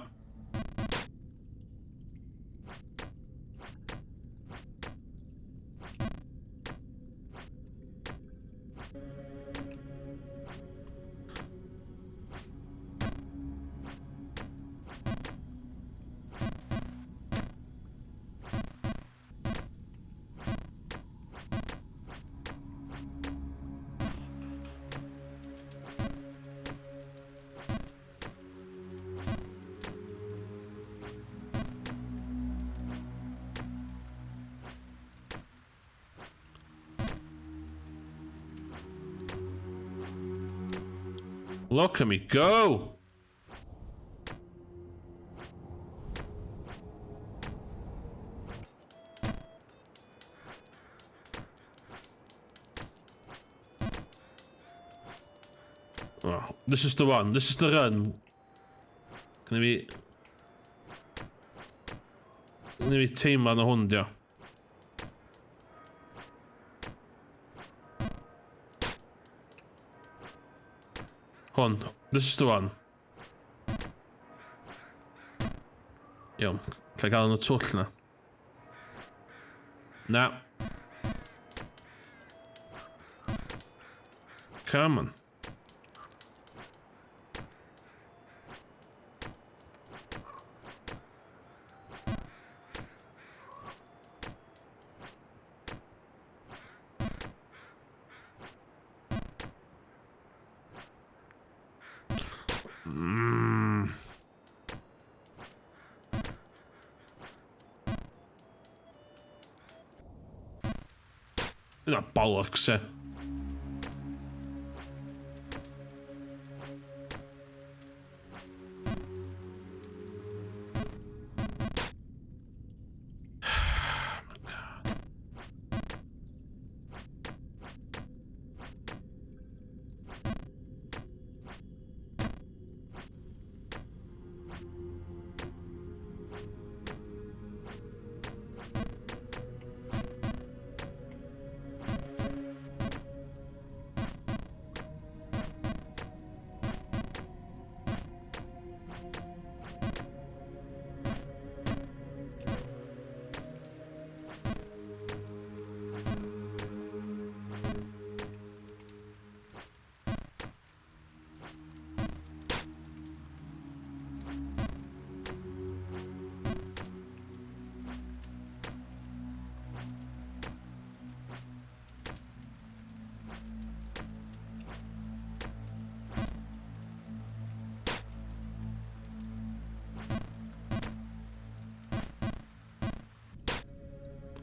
Look at me go! Oh, this is the one. This is the run. Gonna be teimlad o hwn, dio. Hwn. This is the one. Iawn. Lle gael yn y twll na. Na. Come on. That bollocks, eh?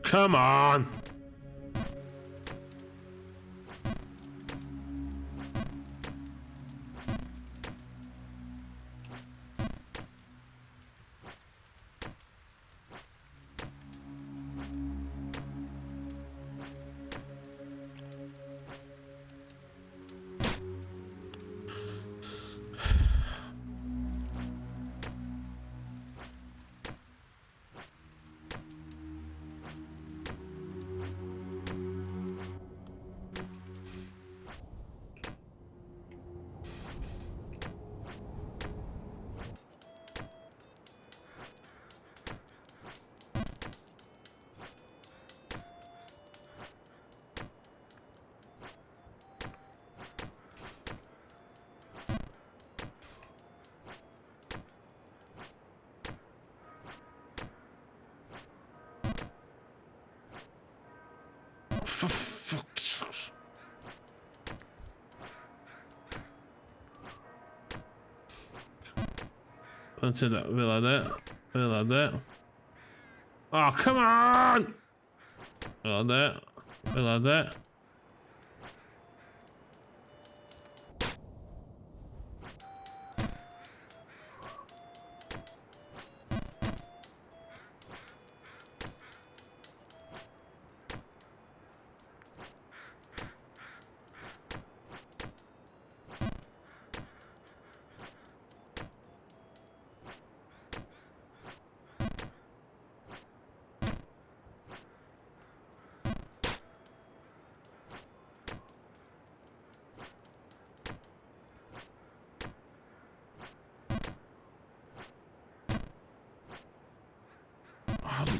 Come on. For fuck's sake. Let's do that. We'll add it. We'll add it. Oh, come on! We'll add it. We'll add it.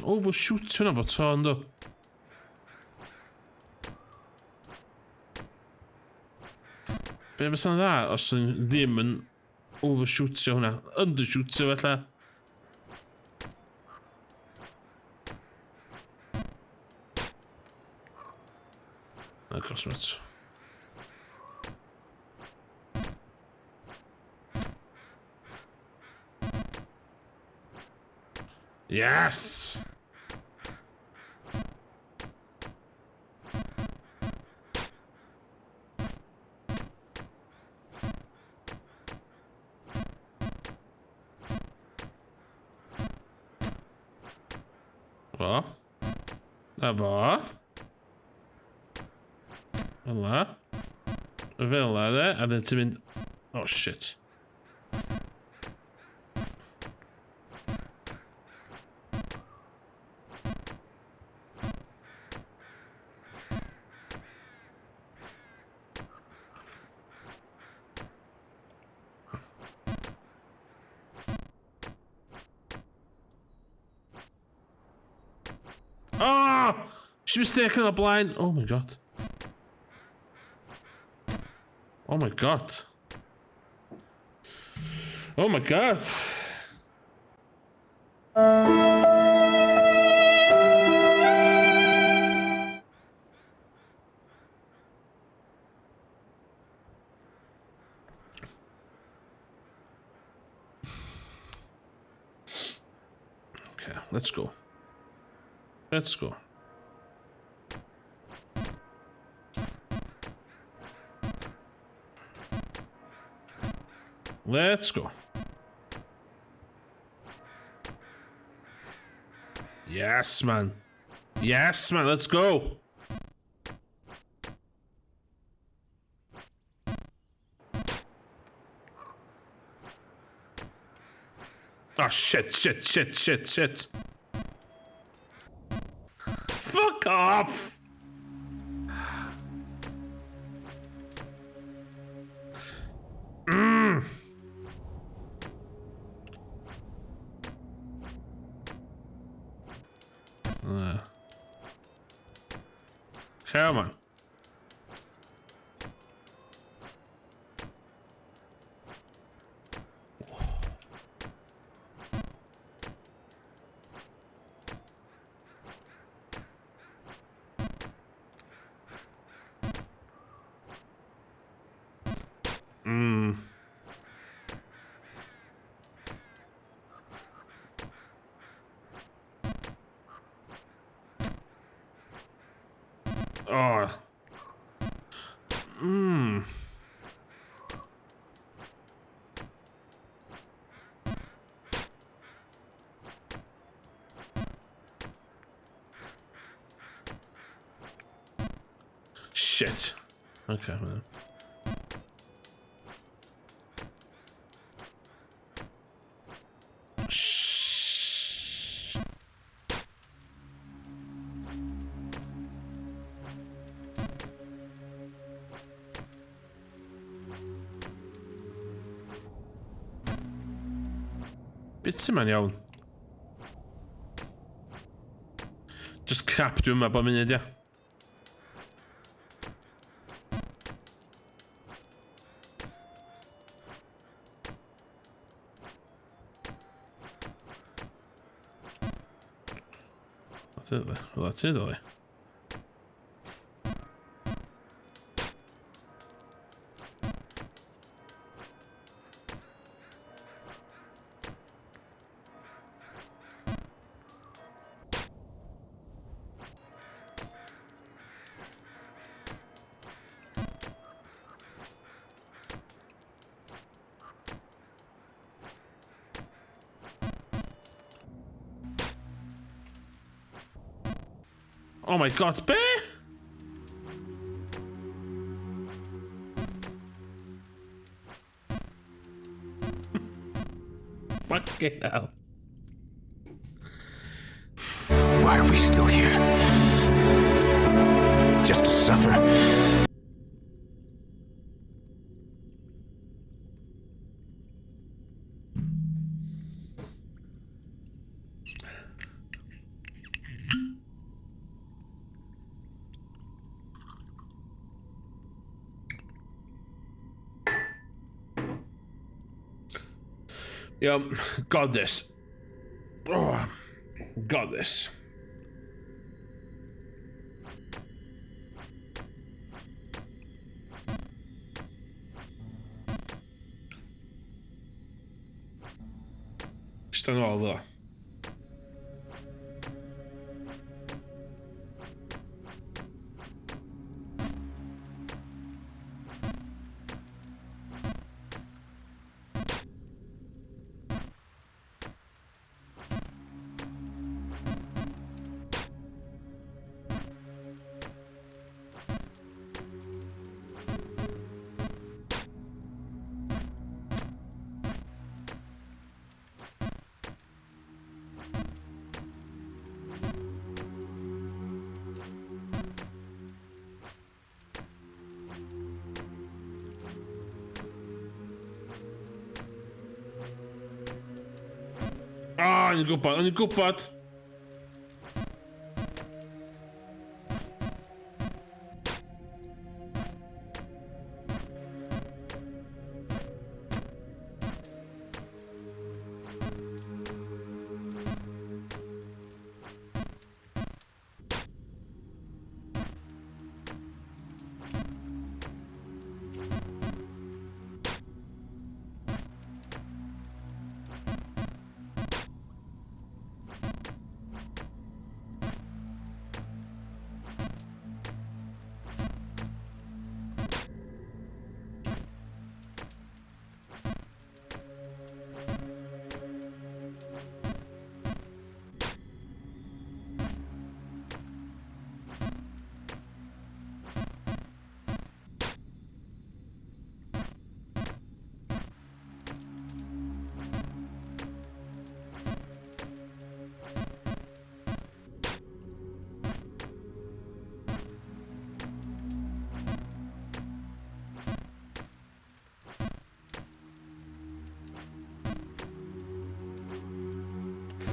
Overshoot hwnna bod to ynddo. Be fysa'n dda os ydyn ddim yn overshootio hwnna? Undershootio fatha. Na cosmet. Yes! O. A fo. Fela. Fela de. A dyn ti'n mynd... Oh, shit. Oh! She was taken a blind. Oh my god. Oh my god. Oh my god. Okay, let's go. Let's go. Let's go. Yes, man. Yes, man. Let's go. Oh, shit, shit, shit, shit, shit. Fuck off. Come on. Oh. Shit. Okay, man. Bit man iawn. Just crap dwi'n meddwl bod munud, ia. Well, that's it, really. Oh my god, be? Fucking hell. Why are we still here? Just to suffer? Yo, got this. Oh, got this. Just an all there. Ah, o'n i'n gwybod.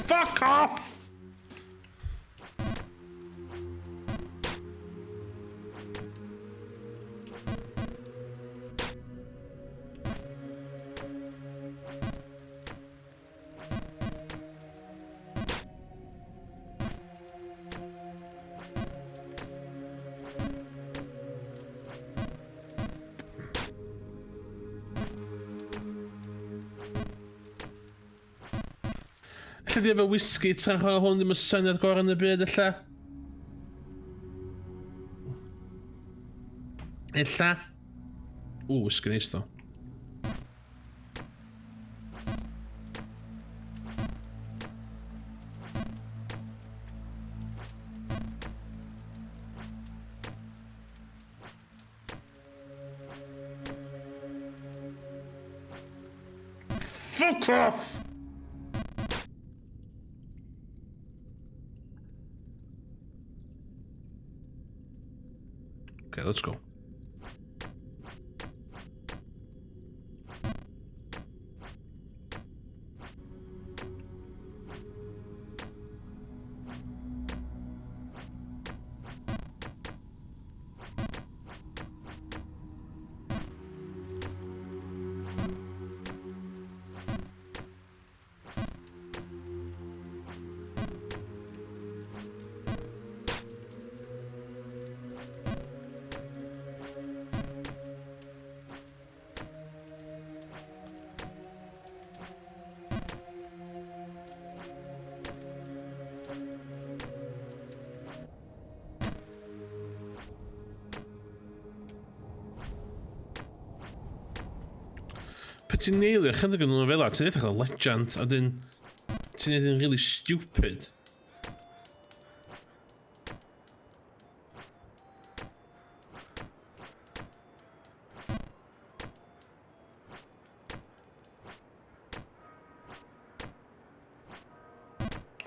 Fuck off! Lle di efo whisky tan chwarae hwn ddim yn syniad gorau yn y byd, lle? Ella. Ysg yn eistedd. Fuck off! Okay, let's go. Pe ti'n neilio chydig yn nhw fel la, ti'n edrych o legend, a dyn ti'n edrych yn really stupid.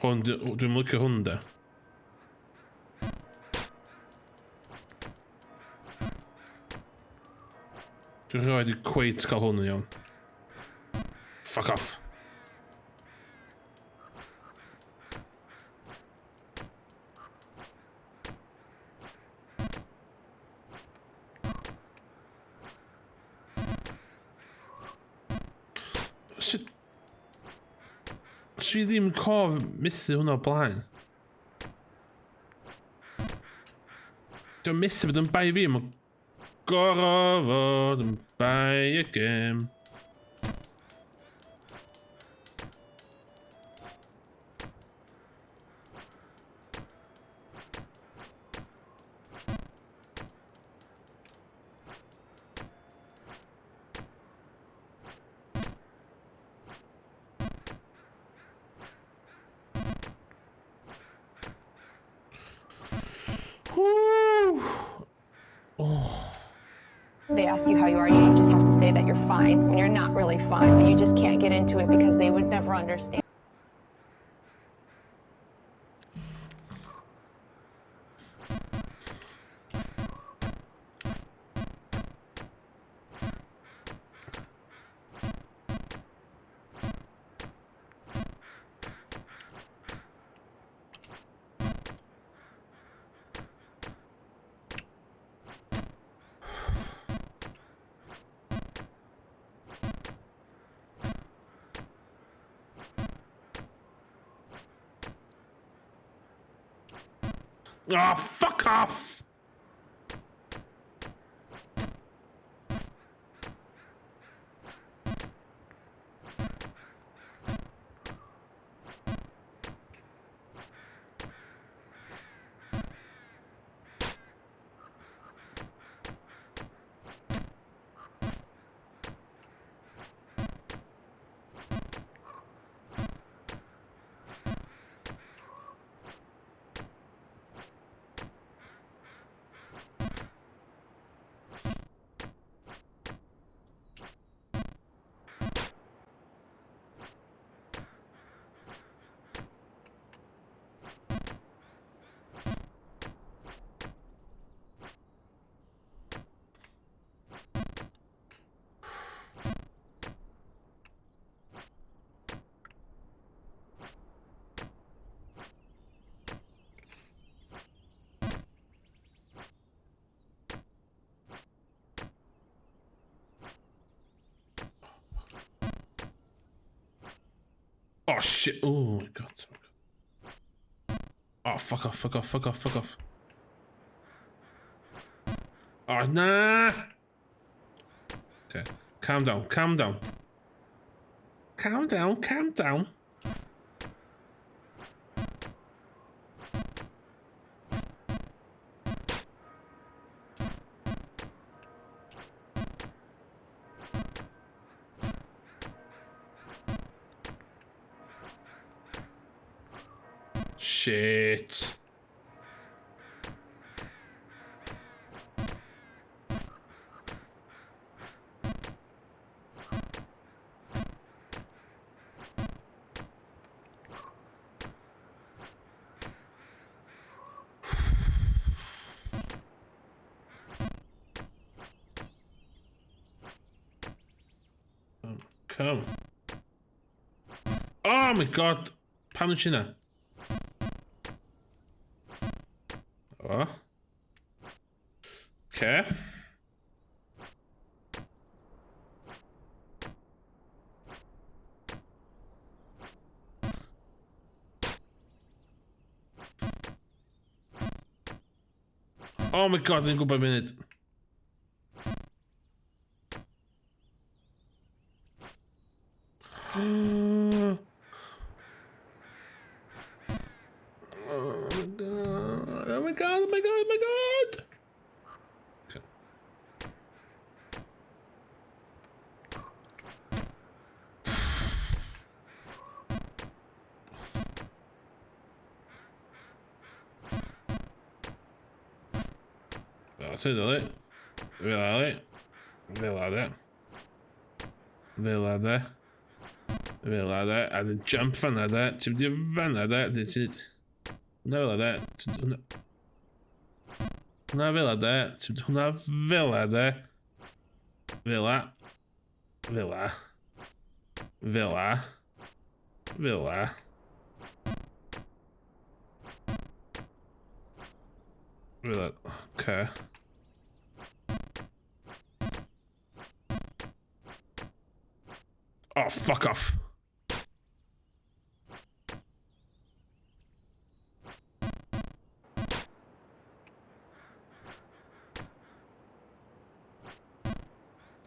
Dwi'n licio hwn de. Dwi'n rhaid I cweit cael hwn yn iawn. Fuck off. Sut fi ddim cof mythu hwnna o blaen? Dwi'n mythu bod yn bai fi, mae'n gorfod fod yn bai y gêm. They ask you how you are, you just have to say that you're fine when you're not really fine, but you just can't get into it because they would never understand. Oh, fuck off! Oh shit, oh my god. Oh, fuck off, fuck off, fuck off, fuck off. Oh, nah! Okay, calm down, calm down. Calm down, calm down. Shit. Come. Oh my god. Pam yna? O. Okay. Oh my god, ni'n gwybod munud. Oh my god, oh my god, oh my god! Okay. That's it, really. Really. Really. Really. Fel yna, a dyn jump fan yna, ti'n mynd i fan yna, ti'n... Hwna fel yna, hwna fel yna, ti'n mynd hwna fel yna, fel yna, fel yna, fel yna, fel yna. Fel yna, oce. Oh, fuck off.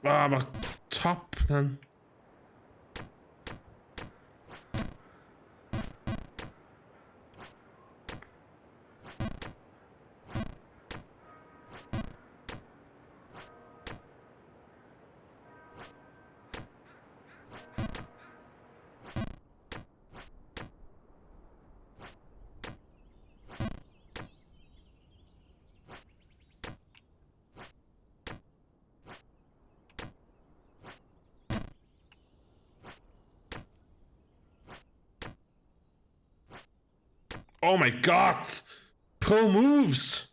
Ah, mae'r top then. Oh my god! Pro moves!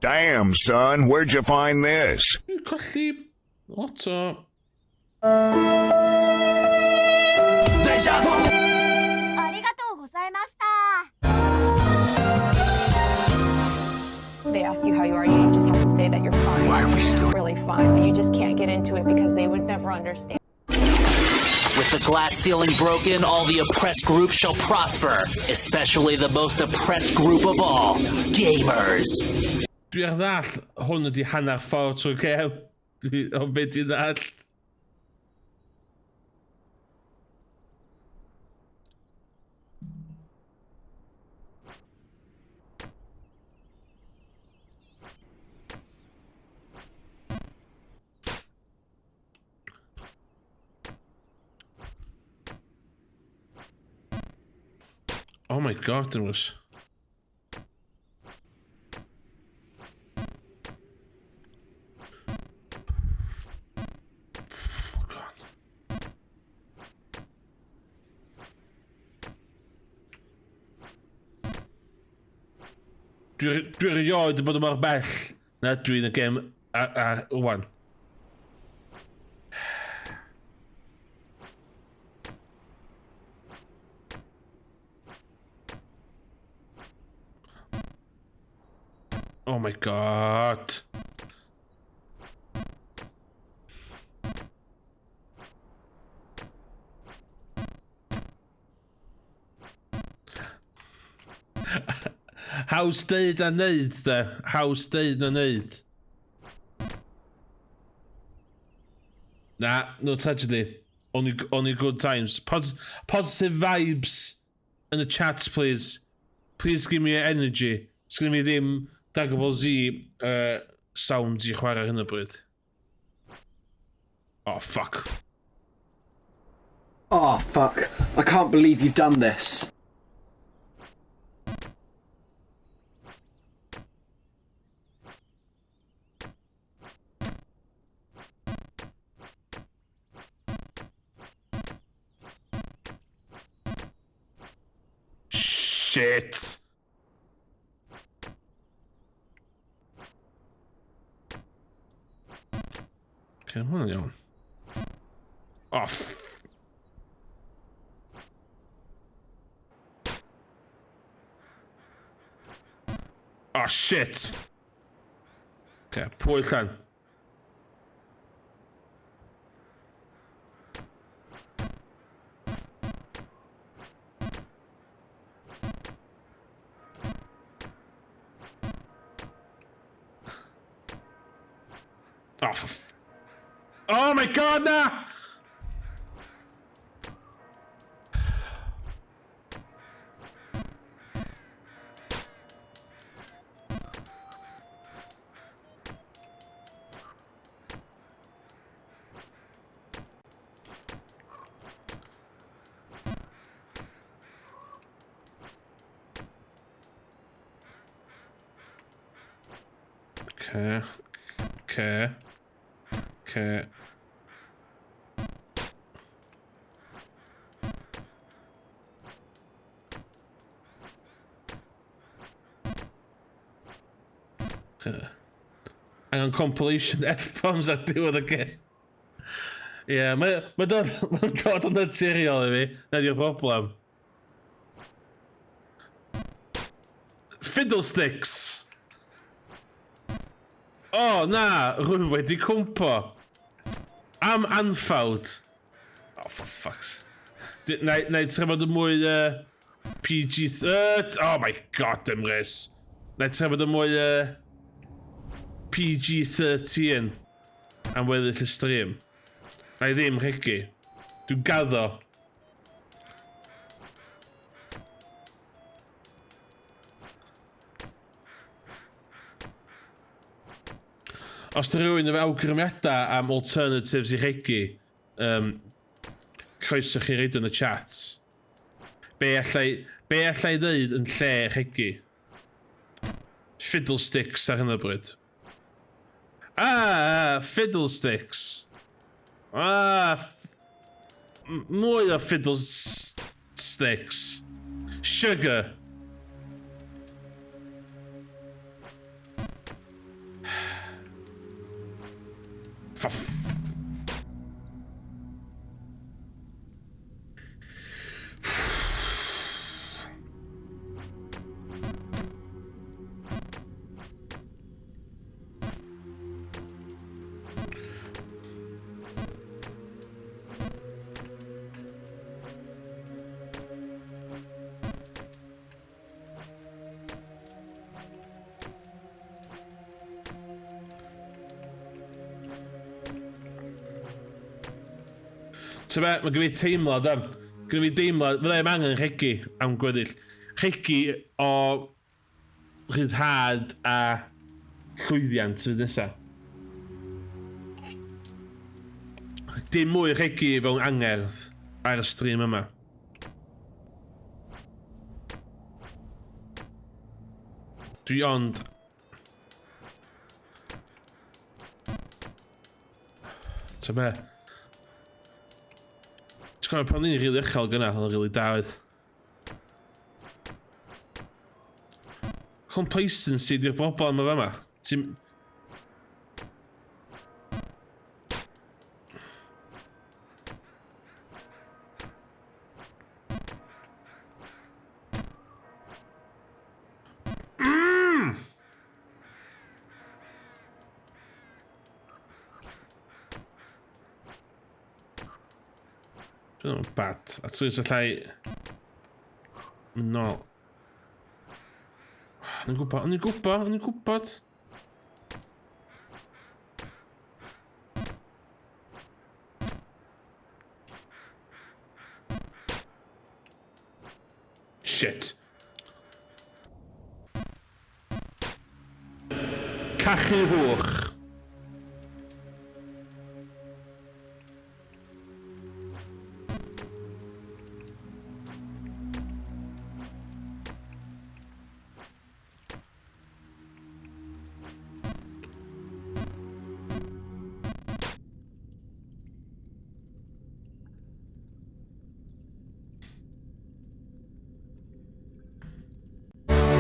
Damn, son, where'd you find this? Colli lot o... They ask you how you are, you just have to say that you're fine. Why are we still Really fine, but you just can't get into it because they would never understand. With the glass ceiling broken, all the oppressed groups shall prosper, especially the most oppressed group of all, gamers. Dwi ar ddall, hwn ydi hanner ffordd trwy'r gew. O beth dwi'n ddall. Oh my god, there was... Oh god. Dwi erioed yn bod mor bell na dwi'n y gem a wan. Oh my god. Haws deud a neud, de. Haws deud a neud. Nah, no tragedy. Only good times. Positive vibes in the chat, please. Please give me your energy. Sgyn mi ddim Dragon Ball Z sounds I chwarae hyn o bryd. Oh, fuck. Oh, fuck. I can't believe you've done this. Shit. Okay, vad är det? Oh, oh shit. Okay, pojken. Oh, oh my god, nah! Okay. Okay. Okay. Angen compilation F-bombs at diwedd y gêm. Ie, mae'n dod yn naturiol i fi. Na di'r problem. Fiddlesticks! Oh, na! Rwy'n wedi cwmpo. Am anffawd. Oh, for fuck's... Na i trefod y mwy PG-13... Oh my god, dim res. Na i trefod y mwy PG-13 am weddill y stream. Na i ddim rhegi. Dwi'n gaddo. Os da rhywun efo awgrymiadau am alternatives i rhegi, croeso chi reid yn y chat. Be allai ddeud yn lle rhegi? Fiddlesticks ar hyn o bryd. Ah, fiddlesticks. Ah, mwy o fiddlesticks. Sugar. So mae gen i teimlad am. Gen i deimlad, fydda i'm angen rhegi am gweddill. Rhegi o rhyddhad a llwyddiant fydd nesa. Dim mwy rhegi fewn angerdd ar y stream yma. Dwi ond... So be? Ti'n gwybod pan ni'n rili uchel gyna, oedd yn rili dawedd. Complacency di'r bobl yma fama. Ti'n... Dwi'n bad. A trwy'n allai... No. O'n i'n gwybod. Shit. Cachu hwch.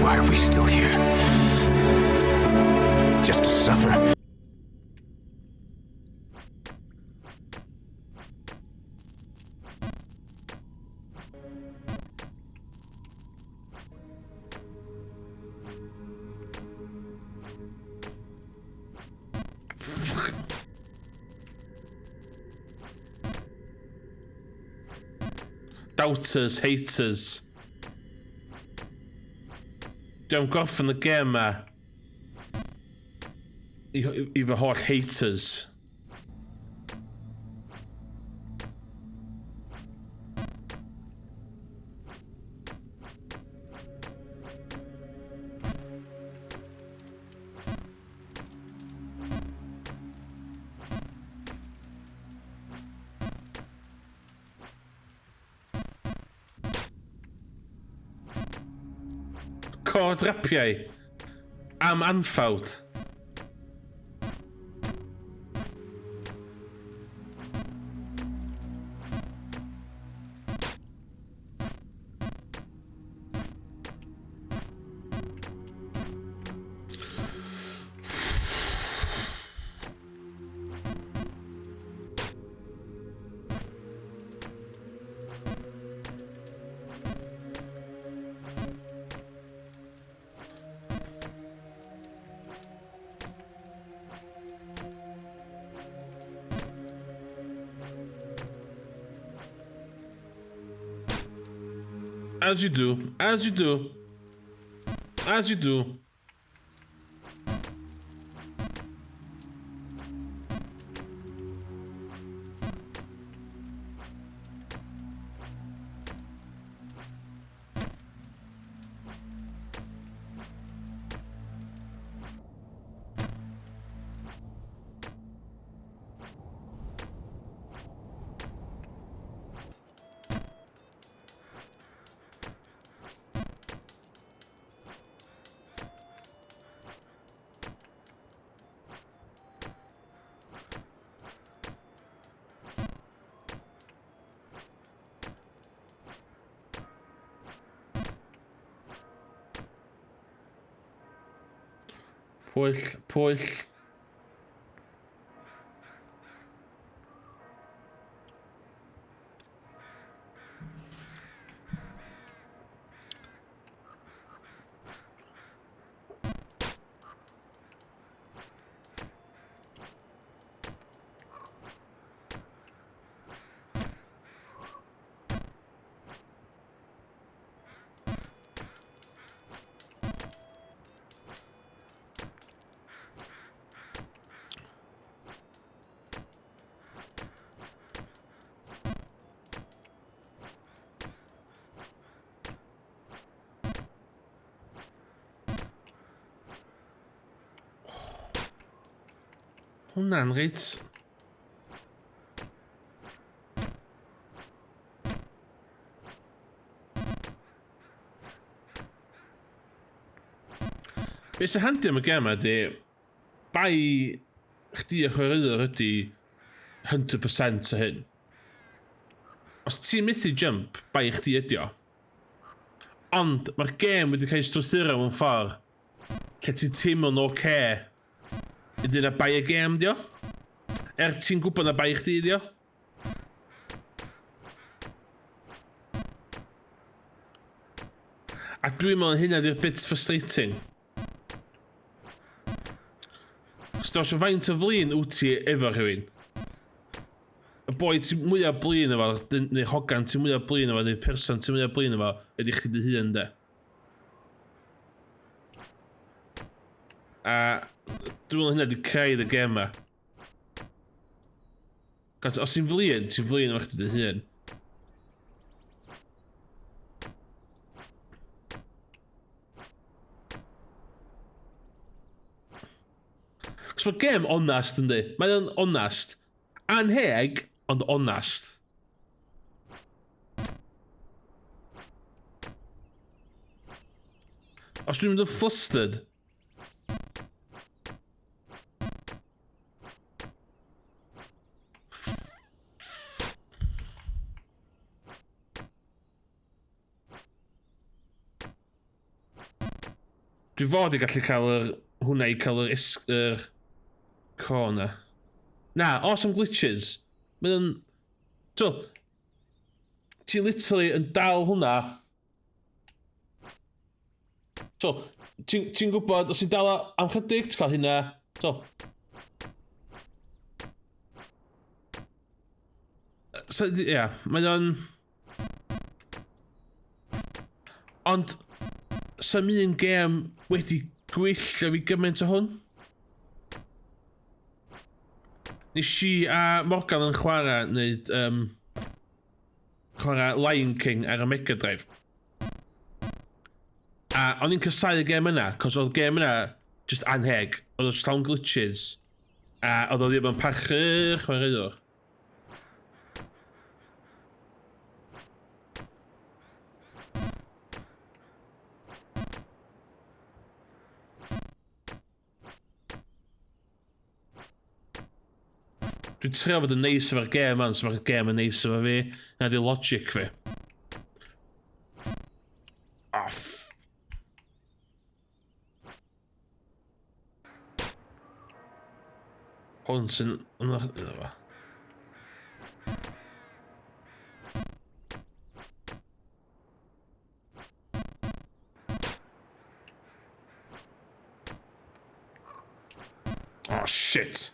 Why are we still here? Just to suffer? Doubters, haters. Dwi'n goffyn y gêm ma i fy holl haters. Cordrapiau am anffawd. As you do, as you do, as you do. Pwyll. Hwnna'n reit... Be sy'n handi am y gem ydy, bai chdi a chwaraewr ydy 100% o hyn. Os ti'n methu jump, bai chdi ydy o. Ond mae'r gem wedi cael ei strwythuro mewn ffordd lle ti'n teimlo'n oce ydy na bai y gem di o. Ti'n gwybod na bai chdi di o. A dwi'n meddwl hynna di'r bit frustrating. Os da eisiau faint o flin wyt ti efo rhywun. Y boi ti mwyaf blin efo, neu hogan ti mwyaf blin efo, neu person ti mwyaf blin efo, ydy chdi dy hun de. A dwi'n meddwl hynna di creu y gem ma. Os ti'n flin efo chdi dy hun. Cos mae'r gem onast yndi. Mae'n onast. Anheg, ond onast. Os dwi'n mynd yn flustered. Dwi fod i gallu cael hwnna i cael yr corner. Na, os am glitches, mae'n... So, ti literally yn dal hwnna. So, ti'n gwybod, os ti'n dal am chydig, ti'n cael hynna. So. So, ia, mae'n o'n... Ond, sy'n un gêm wedi gwyllio fi gymaint o hwn. Nes i a Morgan yn chwarae, chwarae Lion King ar y Mega Drive. A o'n i'n cysau y gêm yna, cos oedd gêm yna just anheg. Oedd o'n just llawn glitches. A oedd o ddim yn parchu chwaraeddwr. Dwi'n trio fod yn neis efo'r gêm an, so mae'r gêm yn neis efo fi. Na di logic fi. Hwn sy'n... Oh, shit.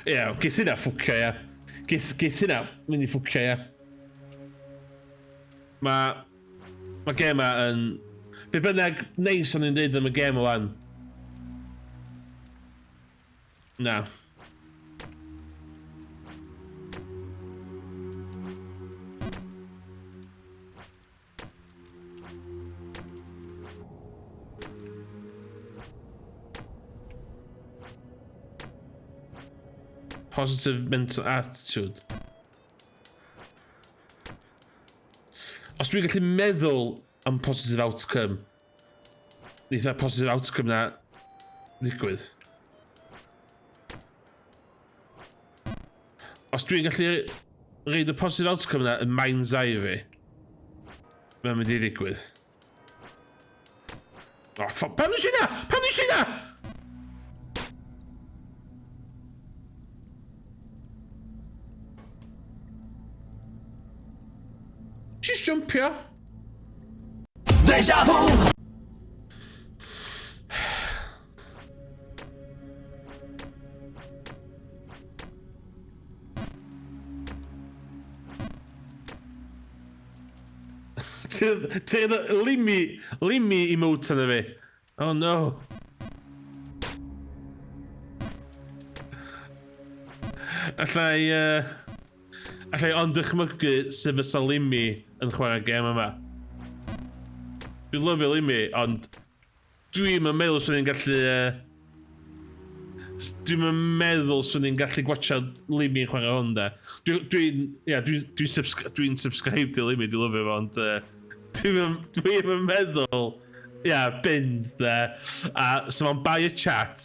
Ie, geith hynna ffwcio, ia. Geith hynna mynd i ffwcio, ia. Mae gêm ma yn... Be bynnag neis o'n i'n dweud am y gêm o wan. Na. Positive mental attitude. Os dwi'n gallu meddwl am positive outcome, neitha positive outcome na ddigwydd. Os dwi'n gallu reid y positive outcome na yn mind's eye fi, mae'n mynd i ddigwydd. Oh, pam nes i na? Pam nes i na? Just jumpio. Deja vu! Ti'n limi emote yna fi. Oh no. Allai ond dychmygu sef fysa limi yn chwarae gêm yma. Dwi'n lyfio limi, ond dwi'm yn meddwl swn i'n gallu... Dwi'm yn meddwl swn i'n gallu gwachod limi yn chwarae hwn, da. Dwi'n subscribed i limi, dwi'n lyfio fo, ond dwi'm yn meddwl... bind, da. A so ma'n buy a chat.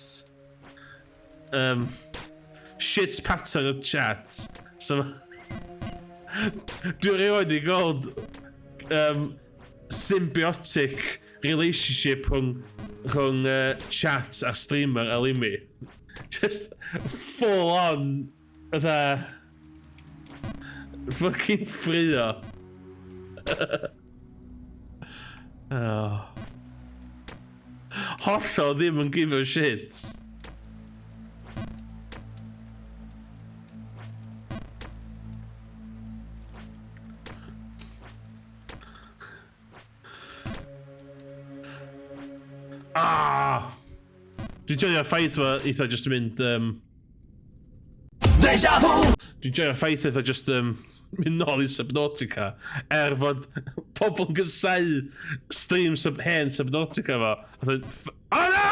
Shit pattern of chat. So... Dwi'n rhywun i gweld symbiotic relationship rhwng chat a streamer a limi. Just full on fucking ffrio. Oh. Hollol ddim yn give a shit. Dwi'n joio'r ffaith ma eitha just yn mynd... Deja vu! Dwi'n joio'r ffaith eitha just mynd nôl i Subnautica fod pobl yn gysau stream hen Subnautica fo. Oh no!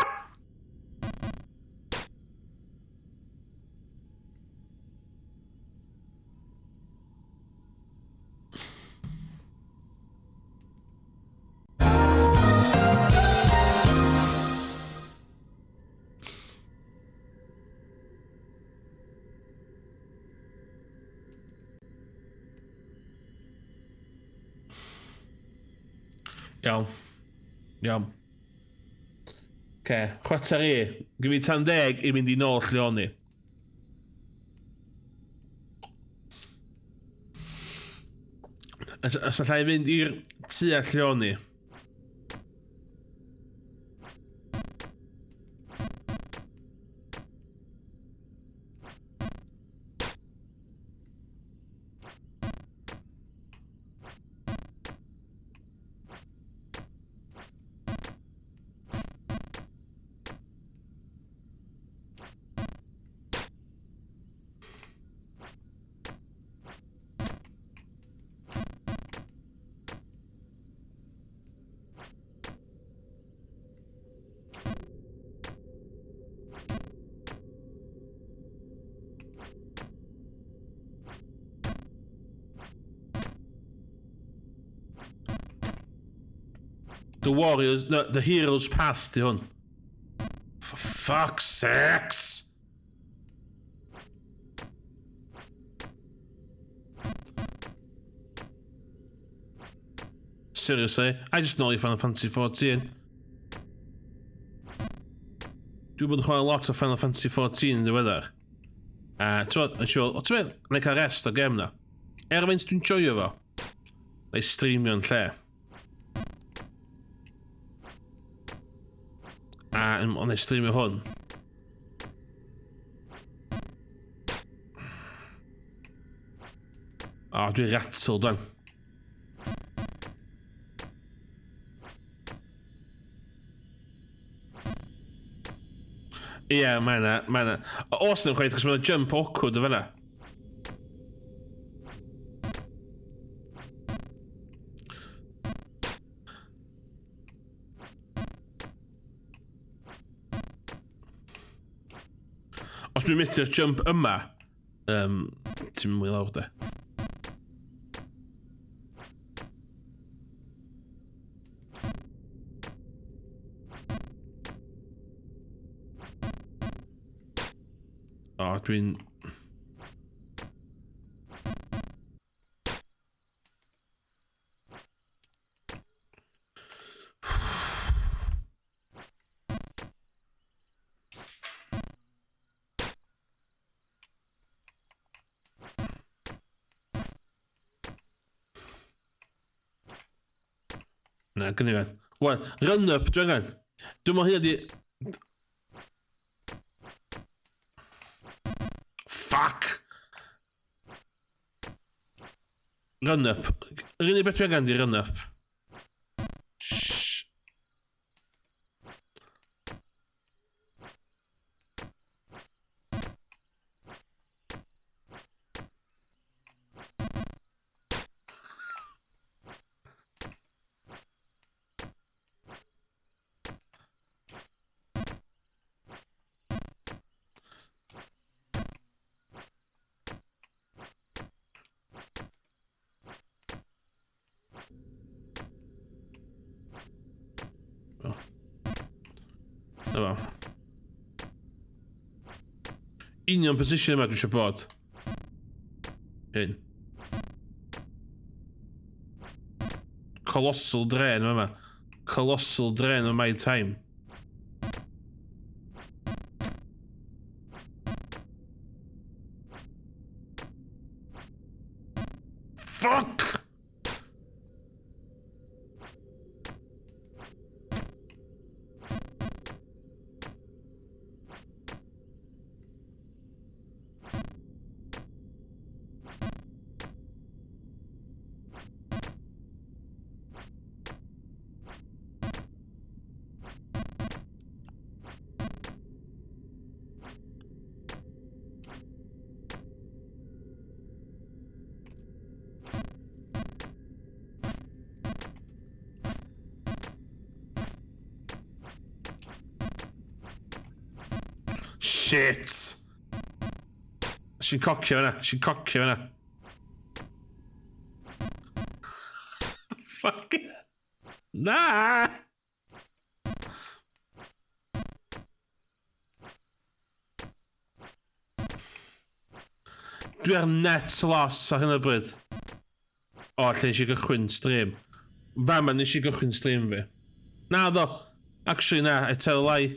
Iawn. Iawn. Chwarter i. Gyfi tan 10 i mynd i nôl lle o'n i. Os allai fynd i'r tu a lle o'n i. The Warriors, no, the Heroes Path, di hwn. For fuck's sakes! Seriously, I just know you Final Fantasy 14. Dwi'n bod yn chwarae lot o Final Fantasy 14 yn ddiweddar. Ti'n meddwl, neu cael rest o gem na. Faint dwi'n joio fo. Neu streamio'n lle. Ond ei streamio hwn. Dwi'n rattle dwan. Ie, mae yna. Os yna'n chweith, cos mae'n jump awkward o fyna. Os dwi'n methu'r jump yma, ti'n mwy lawr de. Dwi'n... Na, gynnu fan. Wan, run-up, dwi'n gan. Dwi'n mo hynny di... Fuck! Run-up. Yr unig beth dwi'n gan di run-up. Shhh. Dyma. Union position yma dwi eisiau bod. Hyn. Colossal drain yma. Colossal drain of my time. Fuck! Shit! She'n cocio fyna, she'n cocio fyna. Fuck it. Na! Dwi ar net loss ar hyn o bryd. O, lle eisiau gychwyn stream. Fama nes I gychwyn stream fi. Na ddo. Actually na, I tell a lie.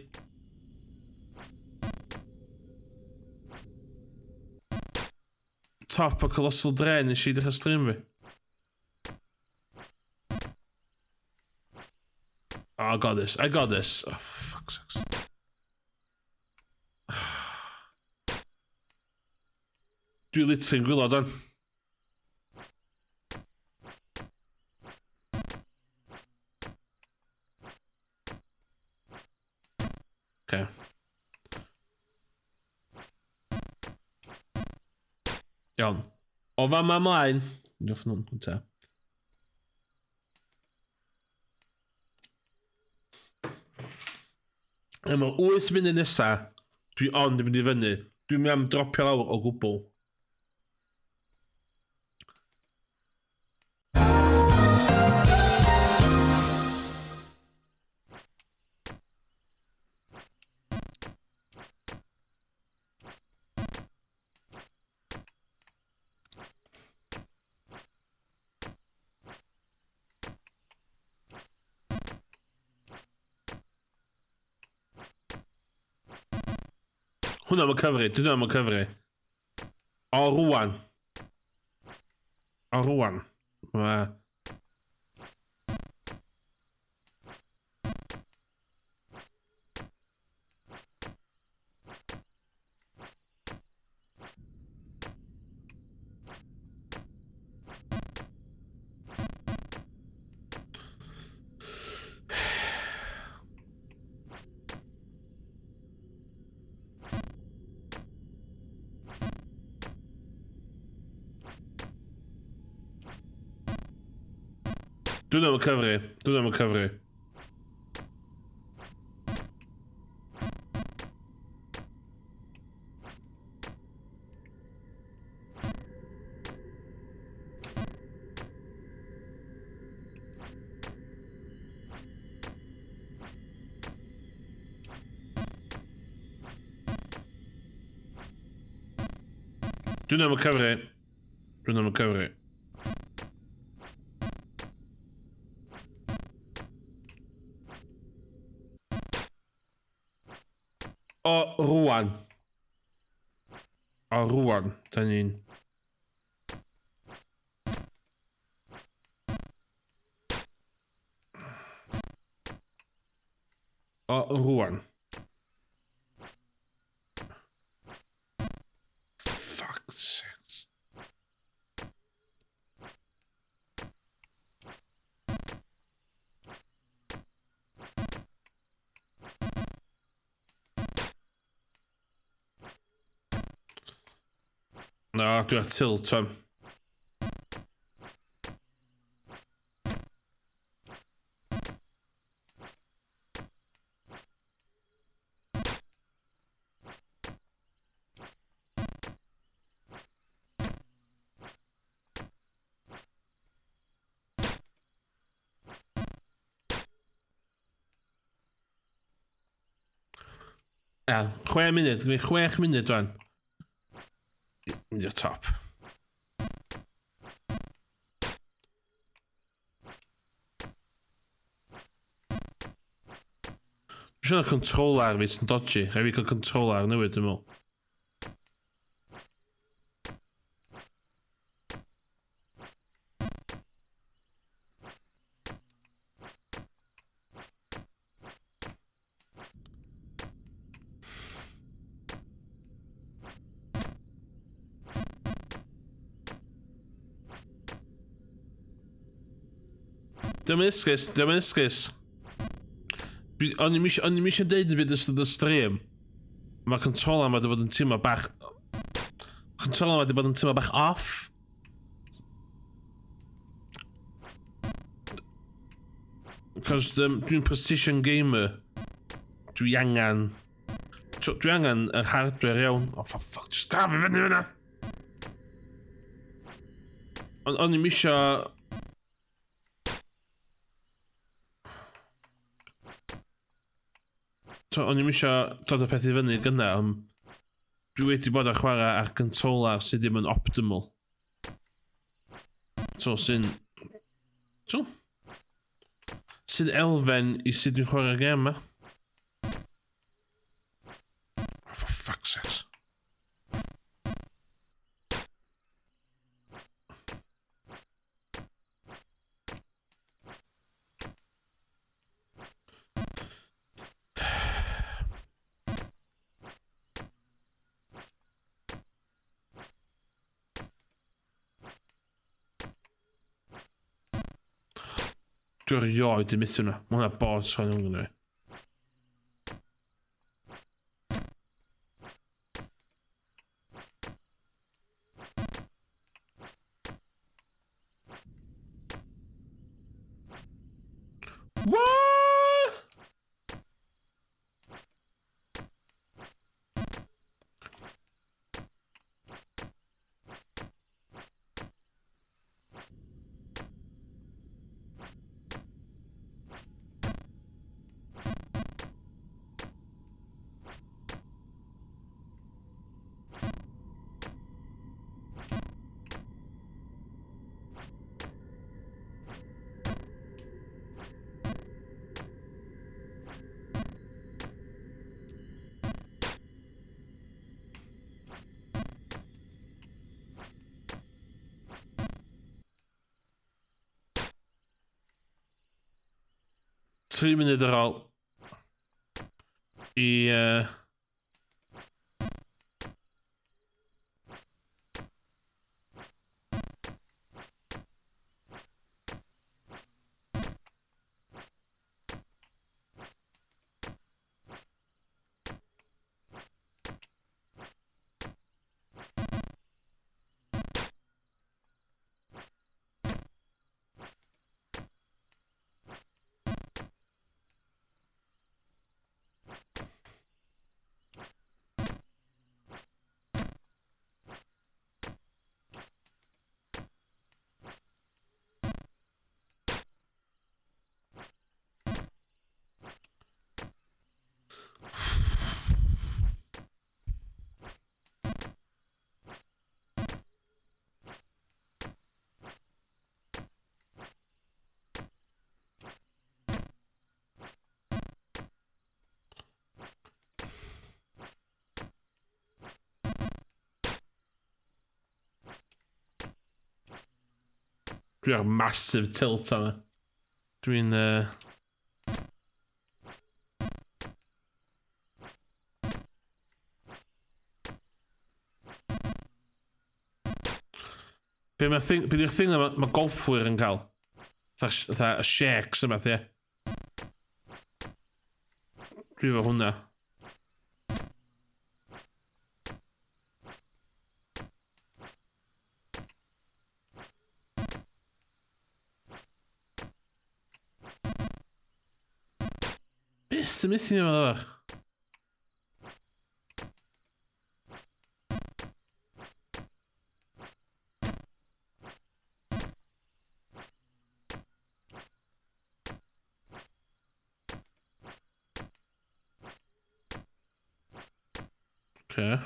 Top o Colossal Dre nes I dechrau stream fi. Oh, I got this. I got this. Oh, for fuck's sake. Dwi literally'n gwylod on. Okay. Iawn. O fama ymlaen. Diolch yn hwn, te. Am o 8 munud nesa, dwi ond yn mynd I fyny. Dwi'n mynd am dropio lawr o gwbl. Hwna am y cyfri, dwi am y cyfri. O rwan. O rwan. Dwi'n am y cyfri. Dwi'n am y cyfri. Dwi'n am y cyfri. Dwi'n am y cyfri. O rwan. O rwan. Da ni'n... O rwan. Fuck's sake. No, dwi'n ar tilt fan. Ja, 6 munud. Gwy'n 6 munud fan. Mynd i'r top. Dwi'n siŵr na controller fi sy'n dodgy. Rhaid fi cael controller newydd, dwi'n meddwl. Dim yn isgus, dim yn isgus. O'n i'n eisiau deud yn byd ystod y stream. Mae controller ma wedi bod yn teimlo bach... Controller ma wedi bod yn teimlo bach off. Cos dwi'n precision gamer. Dwi angen yr hardware iawn. Oh, for fuck, just gaf I fyny fyna. O'n i'n eisiau... O'n i'n eisiau dod y peth I fyny gyna, ond dwi wedi bod ar chwarae ar controller sydd ddim yn optimal. So, sy'n... So... sydd elfen I sut dwi'n chwarae'r gem ma. Oh, for fuck's sakes. Dwi'n rioed I myth hwnna. Mae hwnna bod so'n ymwneud gyda fi. What? Tri munud ar ôl I Dwi ar massive tilt am e. Dwi'n Be di'r thing na mae golfwyr yn cael? Tha y shakes yma, ie. Dwi efo hwnna. Beth dy mythin yma ddawr? Okay.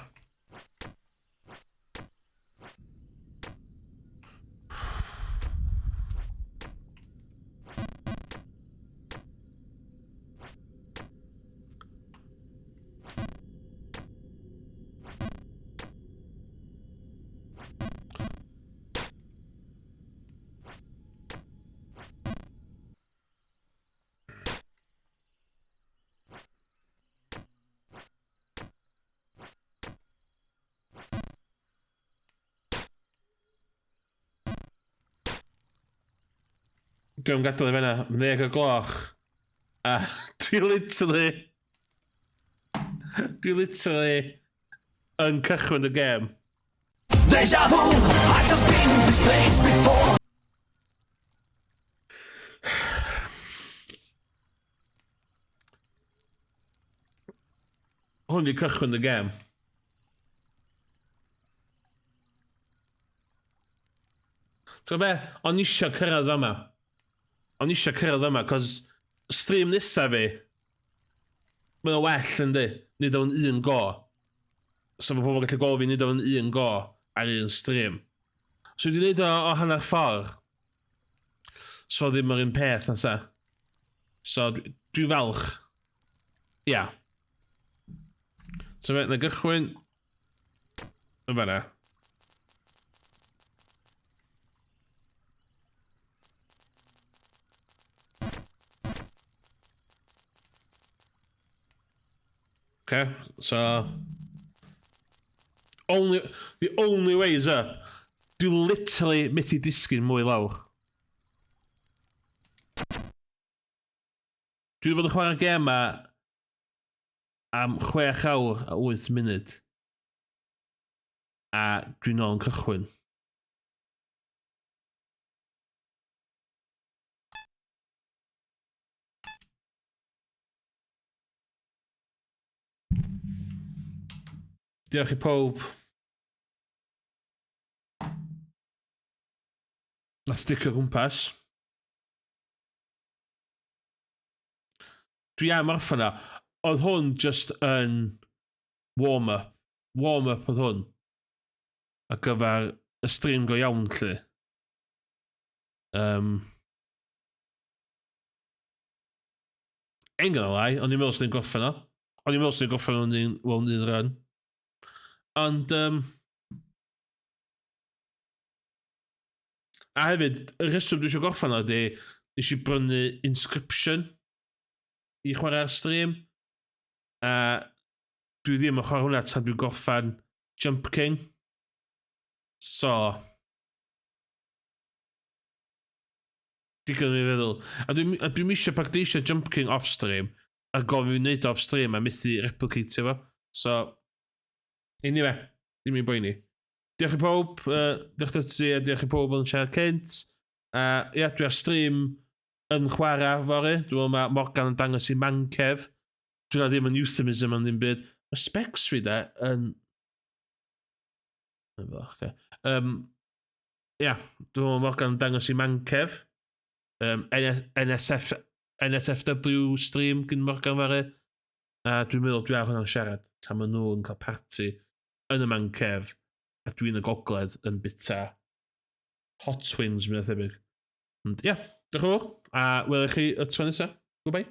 Dwi'n gadael I fenna 10 o gloch a dwi literally yn cychwyn y gêm. Deja vu, I've just been in this place before. Hwn di cychwyn y gêm. Ti'n be? O'n isio cyrraedd fama. O'n isio cyrraedd yma, cos stream nesa fi, mae'n well yndi, nid o'n un go. So mae pobl gallu gofyn nid o'n un go ar un stream. So wedi wneud o hanner ffordd. So ddim yr un peth na sa. So, dwi'n falch. Ia. So, na gychwyn y fanna. Okay, so the only way is up. Dwi literally methu disgyn mwy lawr. Dwi wedi bod yn chwarae'r gêm ma am 6 awr a 8 munud. A dwi'n nôl yn cychwyn. Diolch i pob. Na sticio gwmpas. Dwi am orffen o. Oedd hwn just yn warm-up. Warm-up oedd hwn. Ar gyfer y stream go iawn, lle. Ain't gonna lie, o'n i'n meddwl sy'n gorffen o. O'n i'n meddwl sy'n gorffen o'n un run. Ond, a hefyd, y reswm dwi eisiau gorffen o di, nes i brynu Inscription i chwarae ar stream. A dwi ddim yn chwarae hwnna tan dwi'n gorffen Jump King. So, digon i feddwl. A dwi'n eisiau practicio Jump King off-stream a gofyn i wneud off-stream a methu replicate fo. So, anyway, dim i'n boeni. Diolch i pob, diolch i a diolch i pob yn siarad cynt. Ia, dwi ar stream yn chwarae fory. Dwi'n meddwl mae Morgan yn dangos i mancef. Dwi'n ddim yn euphemism am ddim byd. Mae specs fi da yn... Okay. Ia, dwi'n meddwl Morgan yn dangos i mancef. NSFW stream gyn Morgan fory. A dwi'n meddwl dwi ar hwnna'n siarad tan maen nhw yn cael party yn y man cef a dwi'n y gogledd yn bita hot wings mynd a thebyg. Ond ia, diolch yn fawr a welwch chi y tro nesaf. Goodbye.